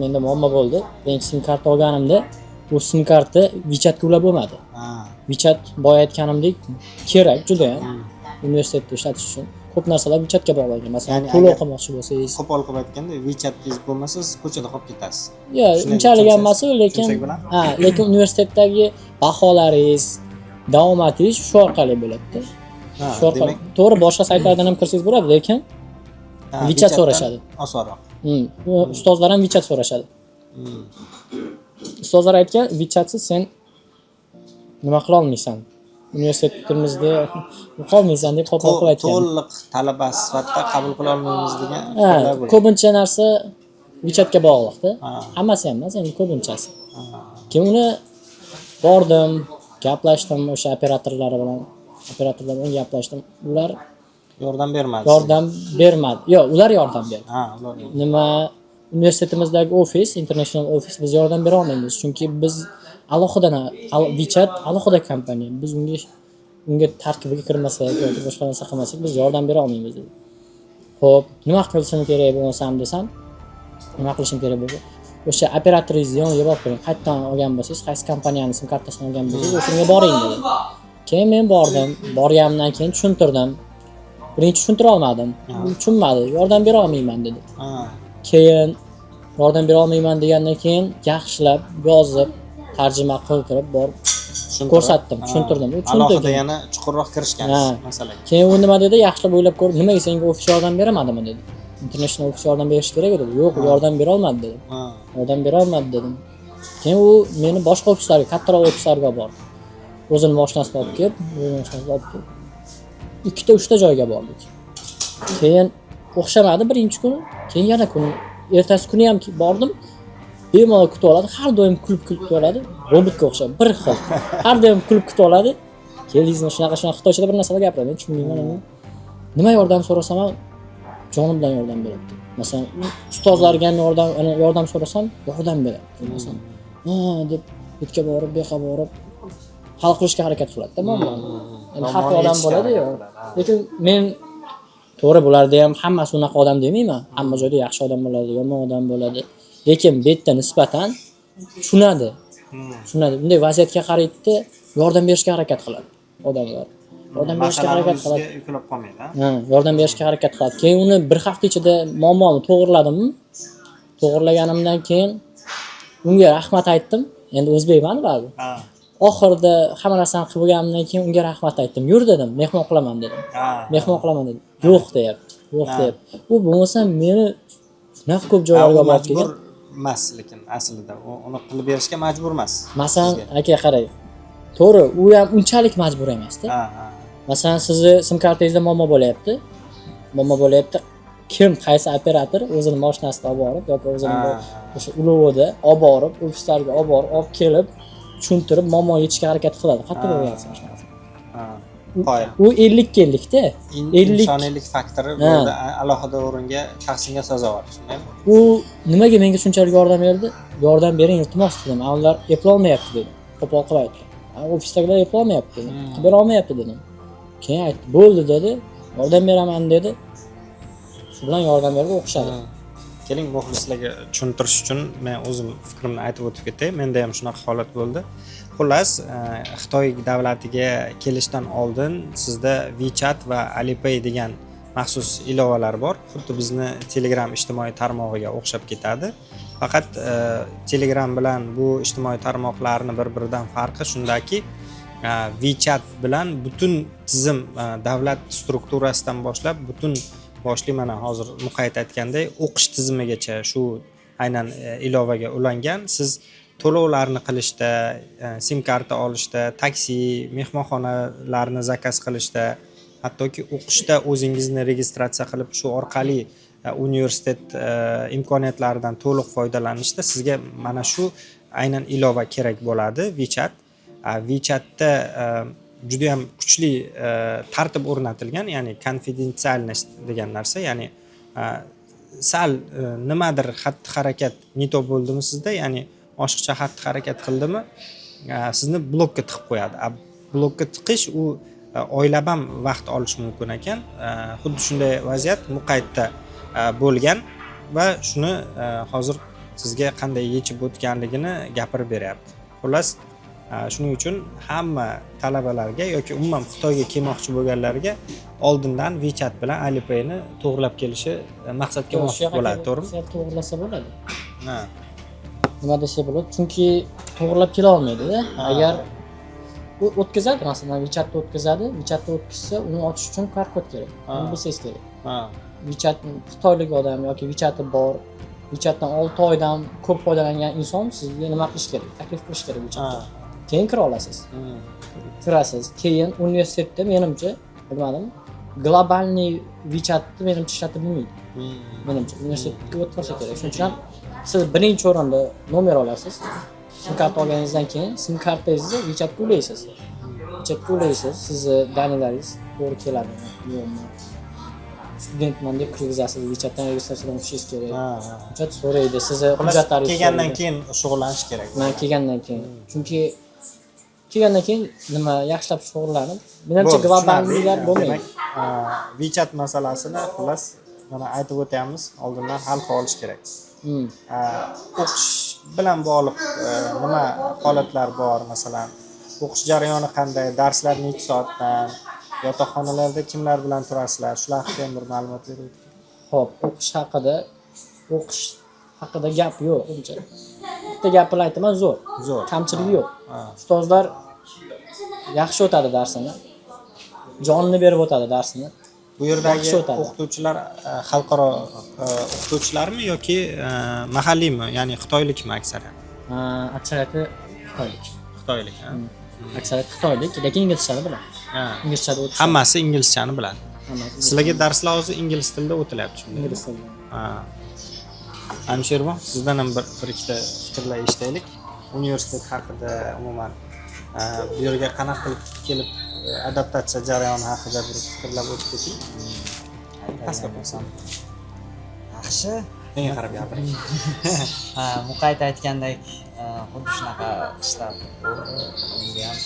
menda muammo bo'ldi. Birinchi sim karta olganimda bu sim karta WeChatga ulab bo'lmadi. WeChat boya aytganimdek kerak juda ham universitetda ishlatish uchun. ko'p narsalar WeChatga bog'langan. Masalan, Ya'ni to'lov agar- qilmoqchi bo'lsangiz, qo'pol qilib aytganda WeChat'ingiz bo'lmasa siz ko'chada qolib ketasiz. yo, Shunday unchalik tushunsangiz- emas, lekin tushunsak bilan? lekin universitetdagi baholaringiz, daromadingiz shu orqali bo'ladi-da. Ha, Shu orqali. demak, To'g'ri, boshqa saytlardan ham kirsangiz bo'ladi, lekin ha, WeChat WeChat'dan so'rashadi. Osonroq. Ustozlar ham WeChat so'rashadi. Ustozlar aytgan, WeChat'siz sen nima qila olmaysan. Universitetimizda qolmaysan deb qo'pol qilib aytgan. To'liq talaba sifatida qabul qila olmaymiz degan Ha, fikrlar bo'lgan. ko'pincha narsa WeChatga bog'liqda. Ha. Hammasi ham emas, endi ko'pinchasi. Keyin uni bordim, gaplashdim o'sha operatorlar bilan gaplashdim. Ular Yordam bermadi. yordam bermadi. Yo'q, ular yordam berdi. Ha, ular. Nima universitetimizdagi ofis, international office biz yordam bera olmaymiz, chunki biz alohida WeChat alohida kompaniya. Biz unga tarkibiga kirmasak yoki boshqa narsa qilmasak biz yordam bera olmaymiz dedi. Xo'p, nima qilishim kerak bo'lsam desam, nima qilishim kerak bo'ldi? O'sha operatoringizni yoniga borib ko'ring. Qayerdan olgan bo'lsangiz, qaysi kompaniyani sim kartasidan olgan bo'lsangiz, o'shanga boring dedi. Keyin men bordim, borganimdan keyin tushuntirdim. Birinchi tushuntira olmadim. U tushunmadi, yordam bera olmayman dedi. Ha. Keyin yordam bera olmayman degandan keyin yaxshilab yozib, tarjima qilib borib ko'rsatdim, tushuntirdim. U tushuntirdi. Alohida yana chuqurroq kirishgansiz masalaga. Keyin u nima dedi? Yaxshilab o'ylab ko'rib, nimaga senga ofis yordam beramadimi dedi. International ofis yordam berish kerak edi. Yo'q, yordam bera olmadi dedi. Ha. Yordam bera olmadi dedim. Keyin u meni boshqa ofislarga, kattaroq ofislarga bordi. O'zini mashinasida olib kelib, ikkita, uchta joyga bordik. Keyin o'xshamadi birinchi kuni, keyin yana kuni, ertasi kuni ham bordim. Bemalol kutib oladi, har doim kulib kutib oladi. Robotga o'xshab, bir xil. Har doim kulib kutib oladi. Keldingizmi, shunaqa xitoychada bir narsalar gapiradi, men tushunmayman. Nima yordam so'rasam ham jonim bilan yordam beradi. Masalan, ustozlarga ham yordam so'rasam, yordam beradi. Masalan, deb bitga borib, beqa borib hal qilishga harakat qiladi, tamommi? Endi har xil odam bo'ladi-yu. Lekin men to'g'ri bularda ham hammasi unaqa odam demayman. Hamma joyda yaxshi odam bo'ladi, yomon odam bo'ladi. Lekin bu yerda nisbatan tushunadi. Bunday vaziyatga qaraydi, yordam berishga harakat qiladi odamlar. Yordam berishga harakat qiladi. Yuklab qolmaydi, ha? Ha, yordam berishga harakat qiladi. Keyin uni bir hafta ichida muammoni to'g'riladim. To'g'rilaganimdan keyin unga rahmat aytdim. Endi o'zbekman ba'zi. Ha. Oxirida hamma narsani qilib bo'lganimdan keyin unga rahmat aytdim. Yur dedim, mehmon qilaman dedim. Ha. Mehmon qilaman dedim. Yo'q deyapti. Yo'q deyapti. U bo'lmasa meni shunaqa ko'p joylarga olib majbur kelgan. emas, lekin aslida uni qilib berishga majbur emas. Masalan, aka qarang. To'g'ri, u ham unchalik majbur emas-da. Ha, ha. Masalan, sizni sim kartingizda muammo bo'lyapti. Kim, qaysi operator o'zini mashinasida olib borib yoki o'zini o'sha ulovida olib borib, ofislarga olib kelib, tushuntirib, muammo yechishga harakat qiladi. Qattiq bo'lyapti shunaqasi. Ha. Qoyil. U 50-50 da. 50. Insoniylik faktori burada alohida o'ringa tahsinga sazovor, shundaymi? U nimaga menga shunchalik yordam berdi? Yordam bering, iltimos dedim. Ular eplolmayapti dedi. Qo'pol qilib aytdi. Ofisdagilar eplolmayapti dedi. Qilib bera olmayapti dedim. Keyin aytdi, bo'ldi dedi. Yordam beraman dedi. Shu bilan yordam berib o'xshadi. Keling, muxlislarga tushuntirish uchun men o'zim fikrimni aytib o'tib ketay. Menda ham shunaqa holat bo'ldi. Xullas, Xitoy davlatiga kelishdan oldin sizda WeChat va Alipay degan maxsus ilovalar bor. Xuddi bizni Telegram ijtimoiy tarmog'iga o'xshab ketadi. Faqat Telegram bilan bu ijtimoiy tarmoqlarning bir-biridan farqi shundaki, WeChat bilan butun tizim davlat strukturasidan boshlab butun boshli mana hozir Muqayyat aytganday o'qish tizimigacha shu aynan ilovaga ulangan. Siz to'lovlarni qilishda, sim karta olishda, taksi, mehmonxonalarni zakaz qilishda, hattoki o'qishda o'zingizni registratsiya qilib shu orqali universitet imkoniyatlaridan to'liq foydalanishda sizga mana shu aynan ilova kerak bo'ladi, WeChat. WeChatda juda ham kuchli tartib o'rnatilgan, ya'ni konfidensialnost degan narsa, ya'ni sal nimadir xatti-harakat nito bo'ldimi sizda, ya'ni oshiqcha xatti-harakat qildimi, sizni blokka tiqib qo'yadi. Blokka tiqish u oylab ham vaqt olishi mumkin ekan. Xuddi shunday vaziyat Muqayyatda bo'lgan va shuni hozir sizga qanday yechib o'tganligini gapirib beryapti. Xullas, Shuning uchun hamma talabalarga yoki umuman Xitoyga kelmoqchi bo'lganlarga oldindan WeChat bilan Alipay'ni to'g'rilab kelishi maqsadga muvofiq bo'ladi, to'g'rimi? To'g'rilasa bo'ladi. Ha. Nima desa bo'ladi? Chunki to'g'rilab kela olmaydi-da. Agar u o'tkazadi, masalan, WeChat'da o'tkazadi, WeChat'da o'tkazsa, uni ochish uchun QR-kod kerak. Uni bilsangiz kerak. Ha. WeChat xitoylik odam yoki WeChat'i bor, WeChat'dan 6 oydan ko'p foydalangan inson sizga nima qilish kerak? Taklif qilish kerak WeChat'ga. Keyin kira olasiz. Kirasiz. Keyin universitetda menimcha, bilmadim, globalniy WeChat'ni menimcha ishlatib bo'lmaydi. Menimcha universitetga o'tib qolsa kerak. Shuning uchun siz birinchi o'rinda nomer olasiz. SIM kart olganingizdan keyin SIM kartangizni WeChatga ulaysiz. WeChatga ulaysiz, sizni daniyalaringiz to'g'ri keladimi, yo'qmi? Studentman deb kirgizasiz, WeChatdan registratsiyadan o'tishingiz kerak. WeChat so'raydi, sizni hujjatlaringizni kelgandan keyin shug'ullanish kerak. Men kelgandan keyin. Chunki kelgandan keyin nima yaxshilab shug'ullanib, menimcha globalliklar bo'lmaydi. WeChat masalasini xullas mana aytib o'tamiz, oldindan hal qilib olish kerak. O'qish bilan bog'liq nima holatlar bor, masalan, o'qish jarayoni qanday, darslar necha soatdan, yotoqxonalarda kimlar bilan turasizlar, shular haqida bir ma'lumot bering. Xo'p, o'qish haqida gap yo'q, uncha. Bitta gap bilan aytaman, zo'r. Kamchiligi yo'q. Ustozlar yaxshi o'tadi darsini. Jonini berib o'tadi darsini. Bu yerdagi o'qituvchilar xalqaro o'qituvchilarmi yoki mahalliymi, ya'ni xitoylikmi aksariyat? Aksariyati xitoylik. Xitoylik, ha. Aksariyati xitoylik, lekin inglizchani biladi. Inglizchada o'tadi. Hammasi inglizchani biladi. Hammasi. Sizlarga darslar hozir ingliz tilida o'tilyapti, shunday. Ingliz tilida. Alisherboy, sizdan ham bir ikkita fikrlar eshitaylik. Universitet haqida, umuman bu yerga qanaqa qilib kelib adaptatsiya jarayoni haqida bir fikrlab o'tib keting. Pastga qo'ysam. Yaxshi. Menga qarab gapiring. Muqayt aytgandek, xuddi shunaqa ishlar bo'ldi. Endi ham.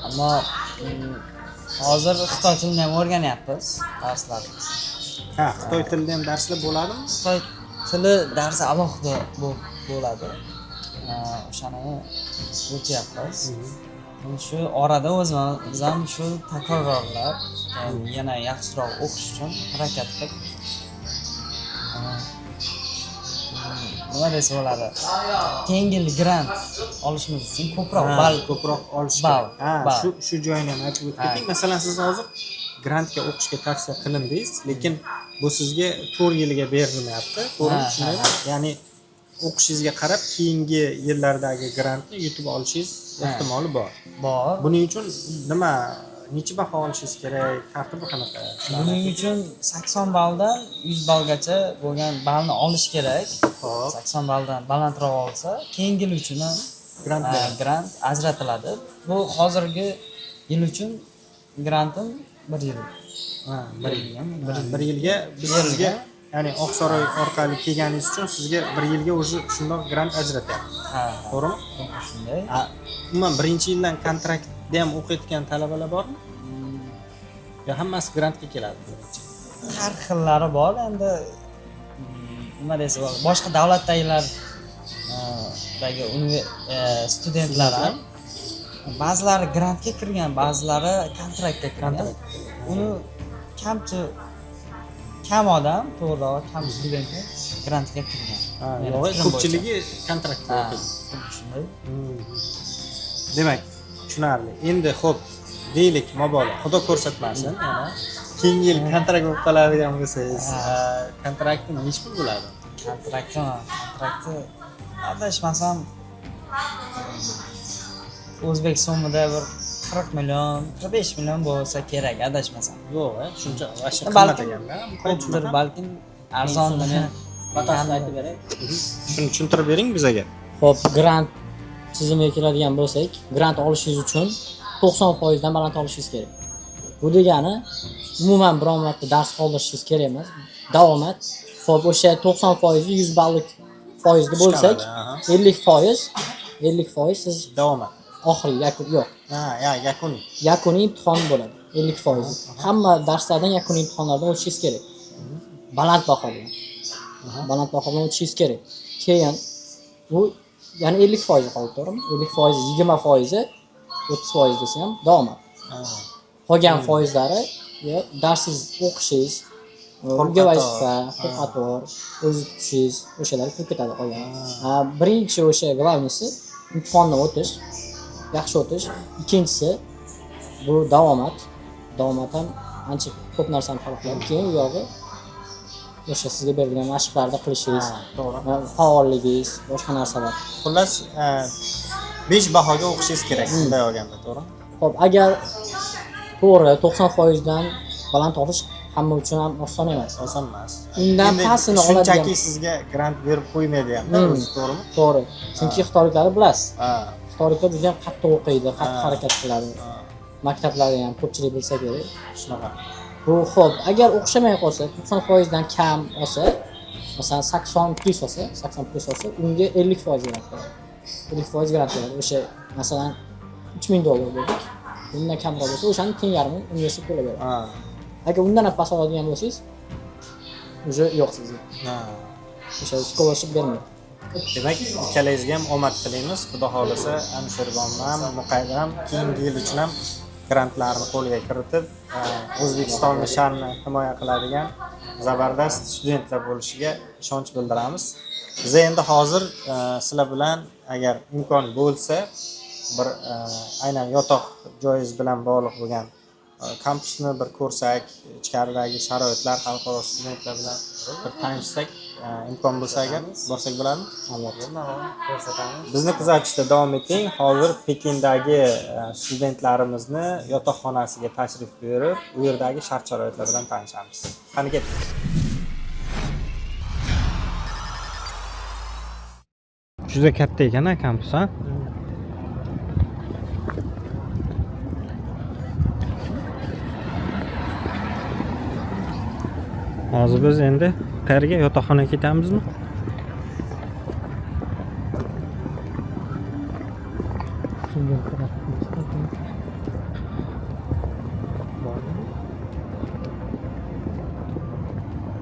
Ammo hozir xitoy tilini ham o'rganyapmiz darslar. Xitoy tilida ham darslar bo'ladimi? Xitoy tili darsi alohida bo'ladi. O'shani o'tyapmiz. Shu orada o'zimiz ham shu takrorlab yana yaxshiroq o'qish uchun harakat qilib nima desa bo'ladi, keyingi yil grant olishimiz uchun ko'proq ball olish kerak. Shu joyini ham aytib o'tdik. Masalan, siz hozir grantga o'qishga tavsiya qilindingiz, lekin bu sizga 4 yilga berilmayapti. To'g'rimi? Shundaymi? Ya'ni o'qishingizga qarab keyingi yillardagi grantni yutib olishingiz ehtimoli bor. Buning uchun necha baho olishingiz kerak, tartibi qanaqa? Buning uchun 80 balldan 100 ballgacha bo'lgan ballni olish kerak. 80 balldan balandroq olsa, keyingi yil uchun ham grant ajratiladi. Bu hozirgi yil uchun grantim 1 yil. Bir yilga sizga, ya'ni Oqsaroy orqali kelganingiz uchun sizga 1 yilga o'zi shundoq grant ajratyapti. To'g'rimi? Shunday. Umuman birinchi yildan kontraktda ham o'qiyotgan talabalar bormi? Yo hammasi grantga keladi? Har xillari bor. Endi nima desa bo'ladi, boshqa davlatdagilar studentlar ham ba'zilari grantga kirgan, ba'zilari kontraktga kirgan. Uni kam odam, to'g'riroq, kam student grantga kirgan. Ko'pchiligi kontraktda o'qiydi. Shunday. Demak, tushunarli. Endi xo'p, deylik, mabodo xudo ko'rsatmasin, yana keyingi yil kontrakt bo'lib qoladigan bo'lsangiz, kontraktni necha pul bo'ladi? Kontrakti adashmasam o'zbek so'mida bir 40 million, 45 million bo'lsa kerak, adashmasam. Yo'q, shuncha vashta qimmat ekanda. Ko'pdir, balkim arzonni men batafsil aytib beray. Shuni tushuntirib bering bizga. Xo'p, grant tizimiga keladigan bo'lsak, grant olishingiz uchun 90% dan baland olishingiz kerak. Bu degani umuman biror marta dars qoldirishingiz kerak emas. Davomat. Xo'p, o'sha 90% 100 ballik foizni bo'lsak, 50% siz davomat. Oxirgi yo'q. Yakuniy imtihon bo'ladi. 50%. Hamma darslardan yakuniy imtihonlardan o'tishingiz kerak. Baland baho bilan. Baland baho bilan o'tishingiz kerak. Keyin bu ya'ni 50% qoldi, to'g'rimi? 50%, 20%, 30% desa ham davomat. Qolgan foizlari darsiz o'qishingiz, uyga vazifa, xulq-atvor, o'zni tutishingiz, o'shalar kirib ketadi qolgan. Birinchi o'sha glavnisi imtihonni o'tish, yaxshi o'tish. Ikkinchisi bu davomat. Davomat ham ancha ko'p narsani hal qiladi. Keyin u yog'i o'sha sizga berilgan mashqlarni qilishingiz, faolligingiz, boshqa narsalar. Xullas 5 bahoga o'qishingiz kerak bunday olganda, to'g'rimi? Xo'p, agar to'g'ri 90% dan baland olish hamma uchun ham oson emas. Oson emas. Undan pastini oladigan. Shunchaki sizga grant berib qo'ymaydi ham, o'zi, to'g'rimi? To'g'ri. Chunki xitoyliklarni bilasiz. Ha. Xitoyliklar juda ham qattiq o'qiydi, qattiq harakat qiladi. Maktablarda ham ko'pchilik bilsa kerak. Shunaqa. Bu xo'p, agar o'xshamay qolsa, 90% dan kam olsa, masalan 80+ olsa, 80+ olsa, unga 50% grant beradi. 50% grant beradi. O'sha masalan $3000 berdik. Undan kamroq bo'lsa, o'shani teng yarmi universitet to'lab beradi. Ha. Agar undan ham past oladigan bo'lsangiz, уже yo'q sizga. Ha. O'sha scholarship bermaydi. Demak, ikkalangizga ham omad tilaymiz. Xudo xolasa, Anshirg'omni ham, Muqayda ham keyingi yil uchun ham grantlarni qo'lga kiritib, O'zbekistonni sha'nini himoya qiladigan zabardast studentlar bo'lishiga ishonch bildiramiz. Biz endi hozir sizlar bilan agar imkon bo'lsa, bir aynan yotoq joyingiz bilan bog'liq bo'lgan kampusni bir ko'rsak, ichkaridagi sharoitlar, xalqaro studentlar bilan bir tanishsak, imkon bo'lsa agar borsak bo'ladimi? Albatta. Ko'rsatamiz. Bizni kuzatishda davom eting. Hozir Pekindagi studentlarimizni yotoqxonasiga tashrif buyurib, u yerdagi shart-sharoitlar bilan tanishamiz. Qani keting. Juda katta ekan kampus, ha? Hozir biz endi qayerga, yotoqxonaga ketamizmi?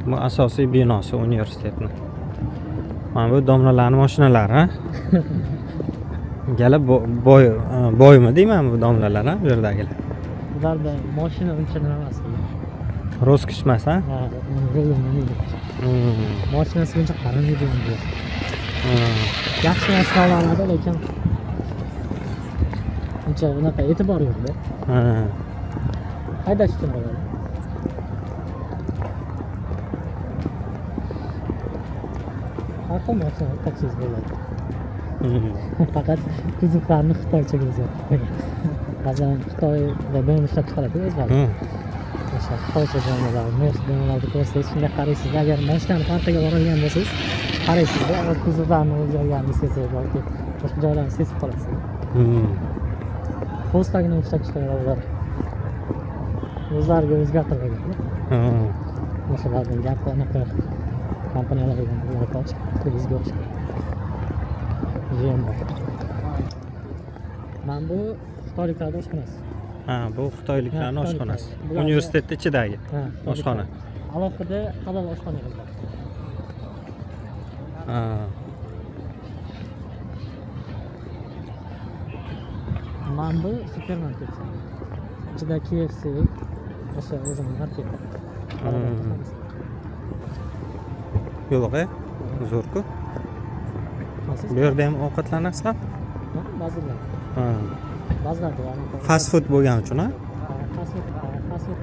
Bu asosiy binosi universitetni. Mana bu domlalarning mashinalari, ha? Gala boymi deyman bu domlalar, ha, bu yerdagilar. Ularda mashina uncha nima emas. Roskish emas, ha? Ha, mashinasi uncha qaramaydi bunga. Yaxshi mashinalarida lekin uncha unaqa e'tibor yo'q-da. Haydash uchun bo'ladi. Haqqi mashina taksiz bo'ladi. Faqat kuzovlarni xitoychaga o'zgartirib. Ba'zan Xitoyda buni ishlab chiqaradi o'zlari. O'sha xitoycha joylar, mashinalarni ko'rsangiz, shunday qaraysiz. Agar mashinani partiyaga boradigan bo'lsangiz, qaraysiz, agar kuzovlarni o'zgarganini sezsangiz yoki boshqa joylarni sezib qolasiz. Postagini ishlab chiqaradilar. O'zlariga o'zgartirmagan. Mashalardan gapi anaqa kompaniyalarga muhtoj, bizga o'xshaydi. Mana bu xitoyliklarning oshxonasi. Ha, bu xitoyliklarning oshxonasi. Universitetning ichidagi oshxona. Alohida halol oshxona qilgan. Mana bu supermarket. Ichida KFC, o'sha o'zining marketi. Yo'q-e, zo'r-ku. Bu yerda ham ovqatlanasizlar? Ba'zilar. Ba'zilar yani Fast food bo'lgani uchun, ha? Fast food.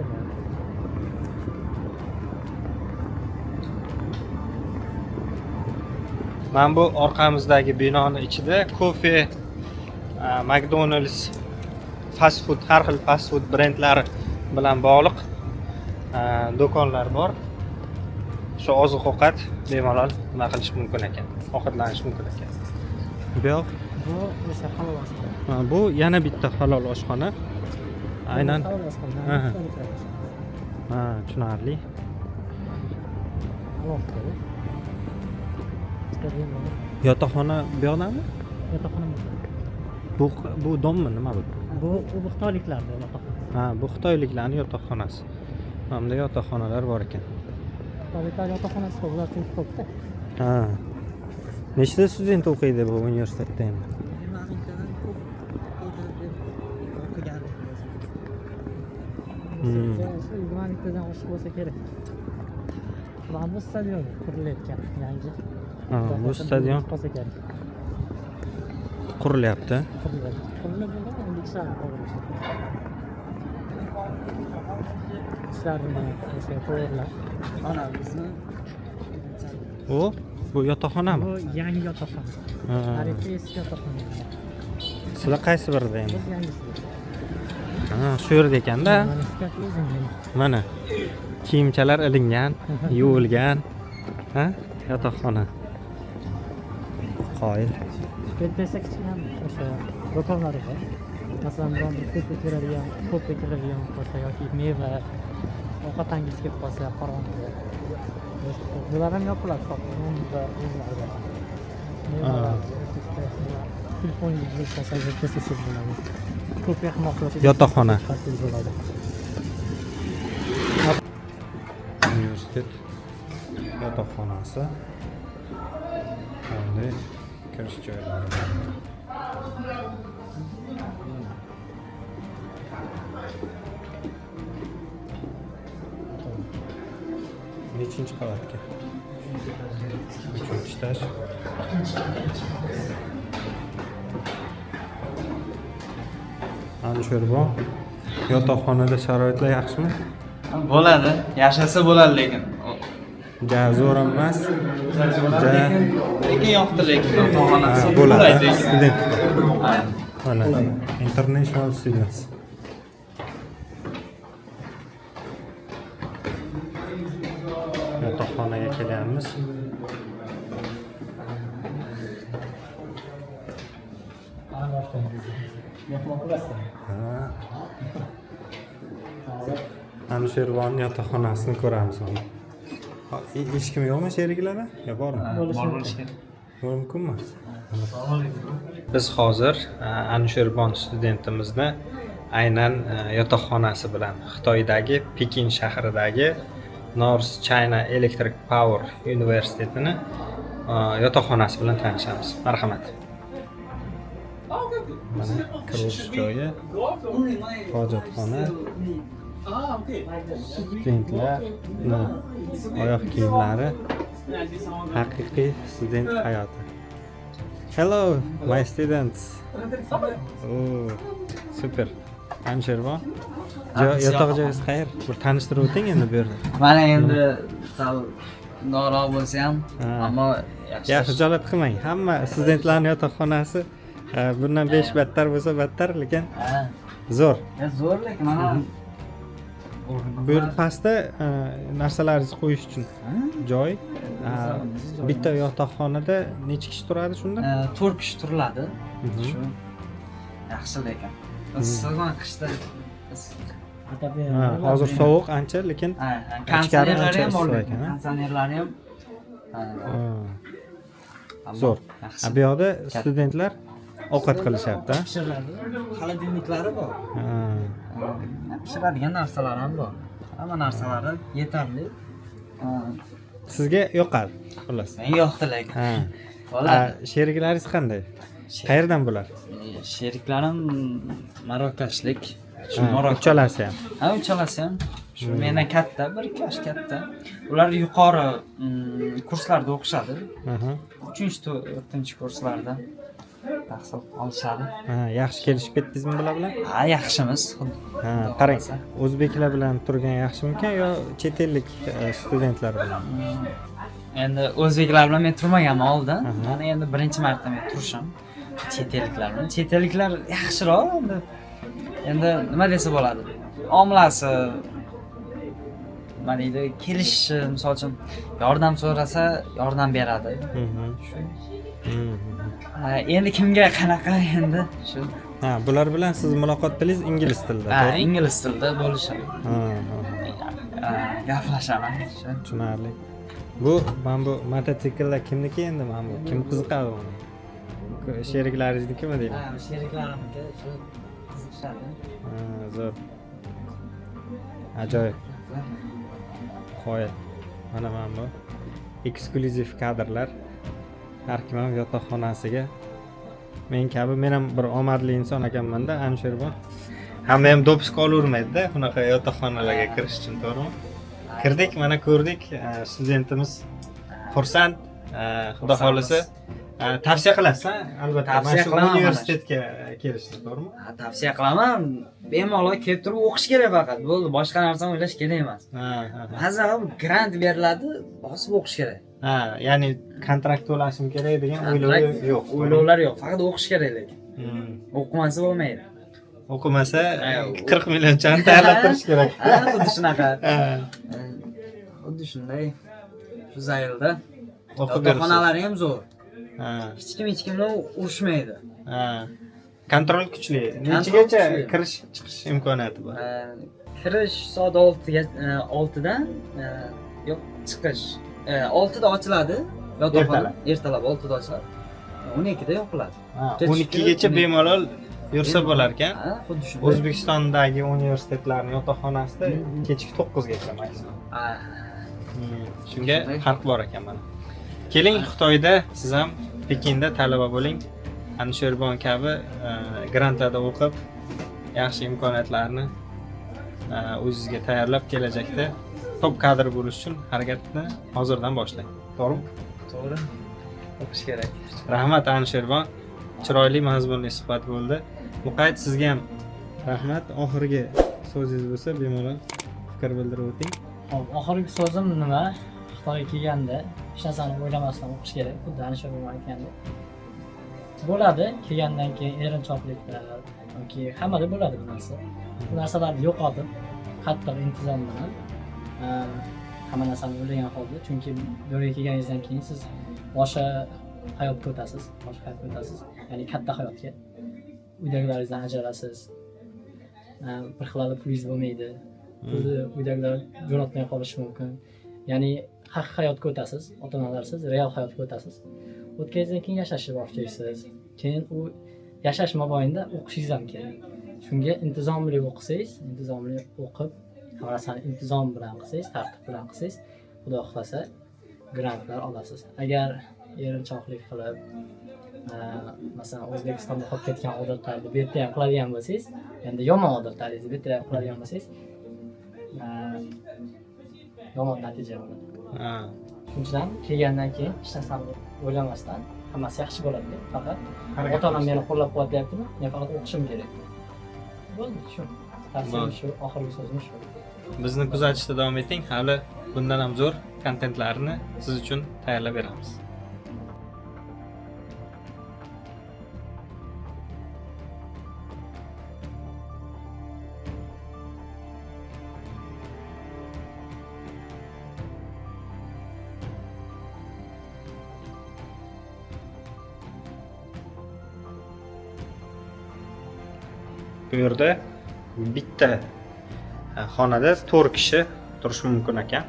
Mana bu orqamizdagi binoning ichida kofe, McDonald's, fast food, har xil fast food brendlari bilan bog'liq do'konlar bor. Shu oziq-ovqat bemalol nima qilish mumkin ekan, ovqatlanish mumkin ekan. Bu yoq bu o'sha halol oshxona. Bu yana bitta halol oshxona. Aynan. Ha, tushunarli. Yotoqxona bu yoqdami? Yotoqxona. Bu dommi nima bu? Bu xitoyliklarning yotoqxonasi. Ha, bu xitoyliklarning yotoqxonasi. Hamda yotoqxonalar bor ekan. Xitoyliklar yotoqxonasi bular tinch ko'pda. Ha. Nechta student o'qiydi bu universitetda endi? Humanitadan oshiq bo'lsa kerak. Mana bu stadion qurilayotgan yangi. Bu stadion bo'lsa kerak. qurilyapti. Qurilib bo'lgan endi ishlar qolmoqda. Ishlarni o'sha to'g'rilab. Mana bizni Bu yotoqxonami? Bu yangi yotoqxona. Ha. Tarixiy eski yotoqxona. Sizlar qaysi birida endi? Biz yangisi. Shu yerda ekanda. Mana shu katta o'zim. Mana kiyimchalar ilingan, yuvilgan. Ha? Yotoqxona. Qoyil. Betdesa kichkina o'sha do'konlari bor. Masalan, biron bir ko'p keladigan bo'lsa yoki meva, ovqatangiz kelib qolsa, qorong'ida. Bular ham yopiladi sotuvda o'zlari. Telefoningiz bo'lsa, betdesa bo'ladi. Ko'p mehmonxona. Yotoqxona. bo'ladi. Universitet yotoqxonasi. Bunday kirish joylari. Nechinchi qavatga? 3-chi etaj. Ana shu yerda yotoqxonada sharoitlar yaxshimi? bo'ladi. Yashasa bo'ladi lekin. Ja, zo'r emas. Lekin yoqdi lekin yotoqxonasi Bo'ladi. lekin. Student. Aynen. Mana international students. Yotoqxonaga kelganmiz. Ana shu yerning yotoqxonasini ko'ramiz hozir. Hech kim yo'qmi sheriklarda? Yo, bormi? Bor bo'lishi kerak. Mumkinmi? Biz hozir Anshurban studentimizni aynan yotoqxonasi bilan Xitoydagi Pekin shahridagi North China Electric Power universitetini yotoqxonasi bilan tanishamiz. Marhamat. Mana kirish joyi, hojatxona, studentlar, oyoq kiyimlari, haqiqiy student hayoti. Hello, my students. Oh, super. Anshirvon. Yotoq joyingiz qayer? Bir tanishtirib o'ting endi bu yerda. Mana endi sal noroq bo'lsa ham, ammo Yaxshi xijolat qilmang. Hamma studentlarning yotoqxonasi bundan 5 battar bo'lsa battar, lekin zo'r. Zo'r lekin mana Bu yer pastda narsalaringizni qo'yish uchun joy. Bitta yotoqxonada necha kishi turadi shunda? 4 kishi turiladi. Shu yaxshi lekin. Issiqman qishda. Hozir sovuq ancha, lekin konditsionerlari ham bor issiq lekin. ekan, a? Konditsionerlari ham zo'r. Bu yoqda studentlar ovqat qilishyapti. pishiradi. Xolodilniklari bor. Pishiradigan narsalar ham bor. Hamma narsalari yetarli. Sizga yoqadi, xullas. Men yoqdi lekin. Sheriklaringiz qanday? Qayerdan bular? Sheriklarim marokashlik. Uchalasi ham. Uchalasi ham. Shu mendan katta, 1-2 yosh katta. Ular yuqori kurslarda o'qishadi. 3-4 kurslarda tahsil olishadi. Yaxshi kelishib ketdingizmi bular bilan? Yaxshimiz. Qarang, o'zbeklar bilan turgan yaxshimikan yo chet ellik studentlar bilan? Endi o'zbeklar bilan men turmaganman oldin. Mana endi birinchi marta men turishim. Chet elliklar bilan. Chet elliklar yaxshiroq endi. Endi nima desa bo'ladi? Omilasi nima deydi? Kelishi, misol uchun yordam so'rasa, yordam beradi. Endi kimga qanaqa endi shu. Bular bilan siz muloqot tilingiz ingliz tilida, to'g'rimi? Ingliz tilida bo'lishadi. Gaplashaman. Tushunarli. Bu mototsikllar kimniki endi mana bu? Kim qiziqadi buni? Sheriklaringiznikimi deyman? Sheriklarimniki shu qiziqishadi. Zo'r. Ajoyib. Qoyil. Mana bu eksklyuziv kadrlar. har kim ham yotoqxonasiga men kabi men ham bir omadli inson ekanman-da, Anshirboy. Hamma ham dopisga olavermaydi-da bunaqa yotoqxonalarga kirish uchun, to'g'rimi? Kirdik, mana ko'rdik, studentimiz xursand, xudo xolisa. Tavsiya qilasiz, albatta. Tavsiya Mana shu qilaman. universitetga kelishni, to'g'rimi? Tavsiya qilaman. Bemalol kelib turib o'qish kerak faqat. Bo'ldi, boshqa narsani o'ylash kerak emas. Maza grant beriladi, bosib o'qish kerak. Ya'ni kontrakt to'lashim kerak degan o'ylovlar yo'q. O'ylovlar yo'q, faqat o'qish kerak lekin. O'qimasa bo'lmaydi. O'qimasa 40 millionchani tayyorlab turish kerak. Xuddi shunaqa. Xuddi shunday. Shu zaylda O'qib yotoqxonalari ham zo'r. berasiz. Hech kim bilan urushmaydi. Kontrol kuchli. Kontrol Nechigacha kuchli. kirish chiqish imkoniyati bor? Kirish soat 6dan yo'q, chiqish 6da ochiladi yotoqxona. Ertalab 6da ochiladi. 12da yopiladi. 12 gacha bemalol yursa bo'lar ekan. Xuddi shunday. O'zbekistondagi universitetlarning yotoqxonasida kechki 9 gacha maksimum. Shunga farq bor ekan mana. Keling Xitoyda siz ham Pekinda talaba bo'ling. Anshirboy kabi grantlarda o'qib, yaxshi imkoniyatlarni o'zingizga tayyorlab kelajakda top kadr bo'lish uchun harakatni hozirdan boshlang. To'g'rimi? To'g'ri. O'qish kerak. Rahmat Anshirboy. Chiroyli mazmunli suhbat bo'ldi. Muqayd, sizga ham rahmat. Oxirgi so'zingiz bo'lsa bemalol fikr bildirib o'ting. Hop, oxirgi so'zim nima? Xitoyga kelganda hech narsani o'ylamasdan o'qish kerak. Xuddi ana shu aytgandek. Bo'ladi, kelgandan keyin erinchoqliklar yoki hammada bo'ladi bu narsa. Bu narsalarni yo'qotib, qattiq intizom bilan hamma narsani o'ylagan holda, chunki bu yerga kelganingizdan keyin siz boshqa hayotga o'tasiz, ya'ni katta hayotga. Uydagilaringizdan ajralasiz. Bir xilada pulingiz bo'lmaydi. Uydagilar jo'natmay qolishi mumkin. Ya'ni haqiqiy hayotga o'tasiz, ota-onalarsiz, real hayotga o'tasiz. O'tganingizdan keyin yashashni boshlaysiz. Keyin u yashash mobaynida o'qishingiz ham kerak. Shunga intizomli o'qisangiz, intizomli o'qib, hamma narsani intizom bilan qilsangiz, tartib bilan qilsangiz, Xudo xolasa grantlar olasiz. Agar erinchoqlik qilib, masalan O'zbekistonda qolib ketgan odatlarni bu yerda ham qiladigan bo'lsangiz, endi yomon odatlaringizni bu yerda ham qiladigan bo'lsangiz, yomon natija bo'ladi. Shundan kelgandan keyin hech narsani o'ylamasdan hammasi yaxshi bo'ladi. Faqat ota-onam meni qo'llab-quvvatlayaptimi? Men faqat o'qishim kerak. Bo'ldi, shu. Tavsiyam shu, oxirgi so'zim shu. Bizni kuzatishda davom eting. Hali bundan ham zo'r kontentlarni siz uchun tayyorlab beramiz. Bu yerda bitta xonada 4 kishi turish mumkin ekan.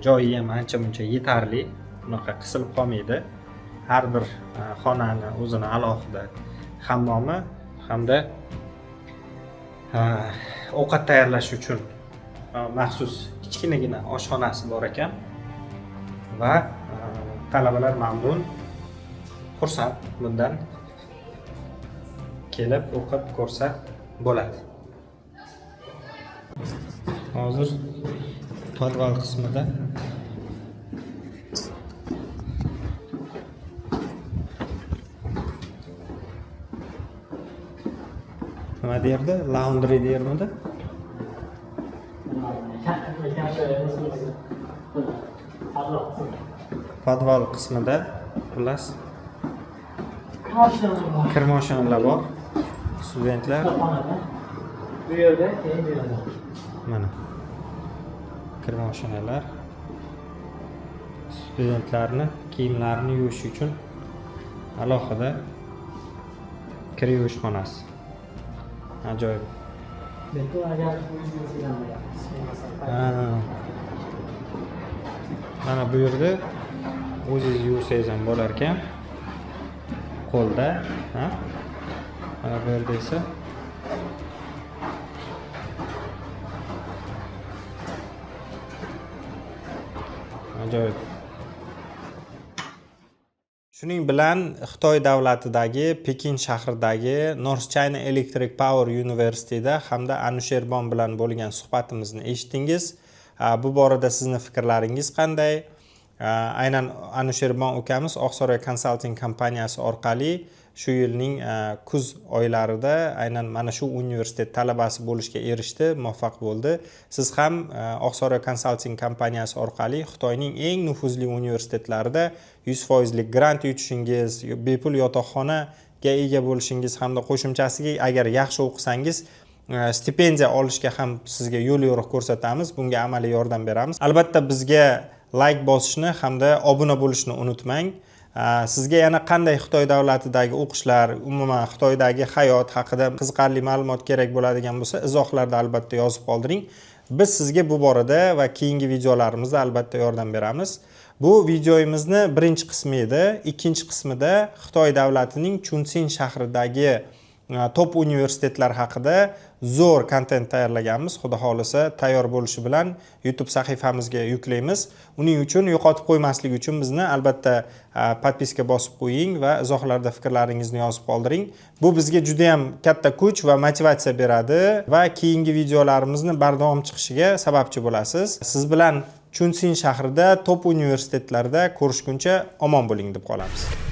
Joyi ham ancha-muncha yetarli, bunaqa qisilib qolmaydi. Har bir xonani o'zini alohida hammomi hamda ovqat tayyorlash uchun maxsus kichkinagina oshxonasi bor ekan va talabalar mamnun, xursand bundan. Kelib o'qib ko'rsa bo'ladi. Hozir podval qismida nima derdi? Laundry dermidi? Podval qismida xullas kir moshinalar bor. Studentlar bu yerda keyin beradi. mana kir moshinalar studentlarni kiyimlarini yuvish uchun alohida kir yuvish xonasi. Ajoyib. Lekin agar mana bu yerda o'zingiz yuvsangiz ham bo'lar ekan. Qo'lda, ha? Mana bu yerda esa ajoyib. Shuning bilan Xitoy davlatidagi Pekin shahridagi North China Electric Power University'da hamda Anusherbon bilan bo'lgan suhbatimizni eshitdingiz. Bu borada sizning fikrlaringiz qanday? Aynan Anusherbon ukamiz Oqsaroy Consulting kompaniyasi orqali shu yilning kuz oylarida aynan mana shu universitet talabasi bo'lishga erishdi, muvaffaq bo'ldi. Siz ham Oqsaroy Consulting kompaniyasi orqali Xitoyning eng nufuzli universitetlarida 100% grant yutishingiz, bepul yotoqxonaga ega bo'lishingiz hamda qo'shimchasiga agar yaxshi o'qisangiz stipendiya olishga ham sizga yo'l yo'riq ko'rsatamiz. Bunga amaliy yordam beramiz. Albatta bizga like bosishni hamda obuna bo'lishni unutmang. Sizga yana qanday Xitoy davlatidagi o'qishlar, umuman Xitoydagi hayot haqida qiziqarli ma'lumot kerak bo'ladigan bo'lsa, izohlarda albatta yozib qoldiring. Biz sizga bu borada va keyingi videolarimizda albatta yordam beramiz. Bu videoyimizni birinchi qismi edi. Ikkinchi qismida Xitoy davlatining Chunsin shahridagi top universitetlar haqida zo'r kontent tayyorlaganmiz. Xudo xolisa tayyor bo'lishi bilan YouTube sahifamizga yuklaymiz. Uning uchun yo'qotib qo'ymaslik uchun bizni albatta podpiska bosib qo'ying va izohlarda fikrlaringizni yozib qoldiring. Bu bizga juda ham katta kuch va motivatsiya beradi va keyingi videolarimizni bardavom chiqishiga sababchi bo'lasiz. Siz bilan Chunsin shahrida top universitetlarda ko'rishguncha omon bo'ling deb qolamiz.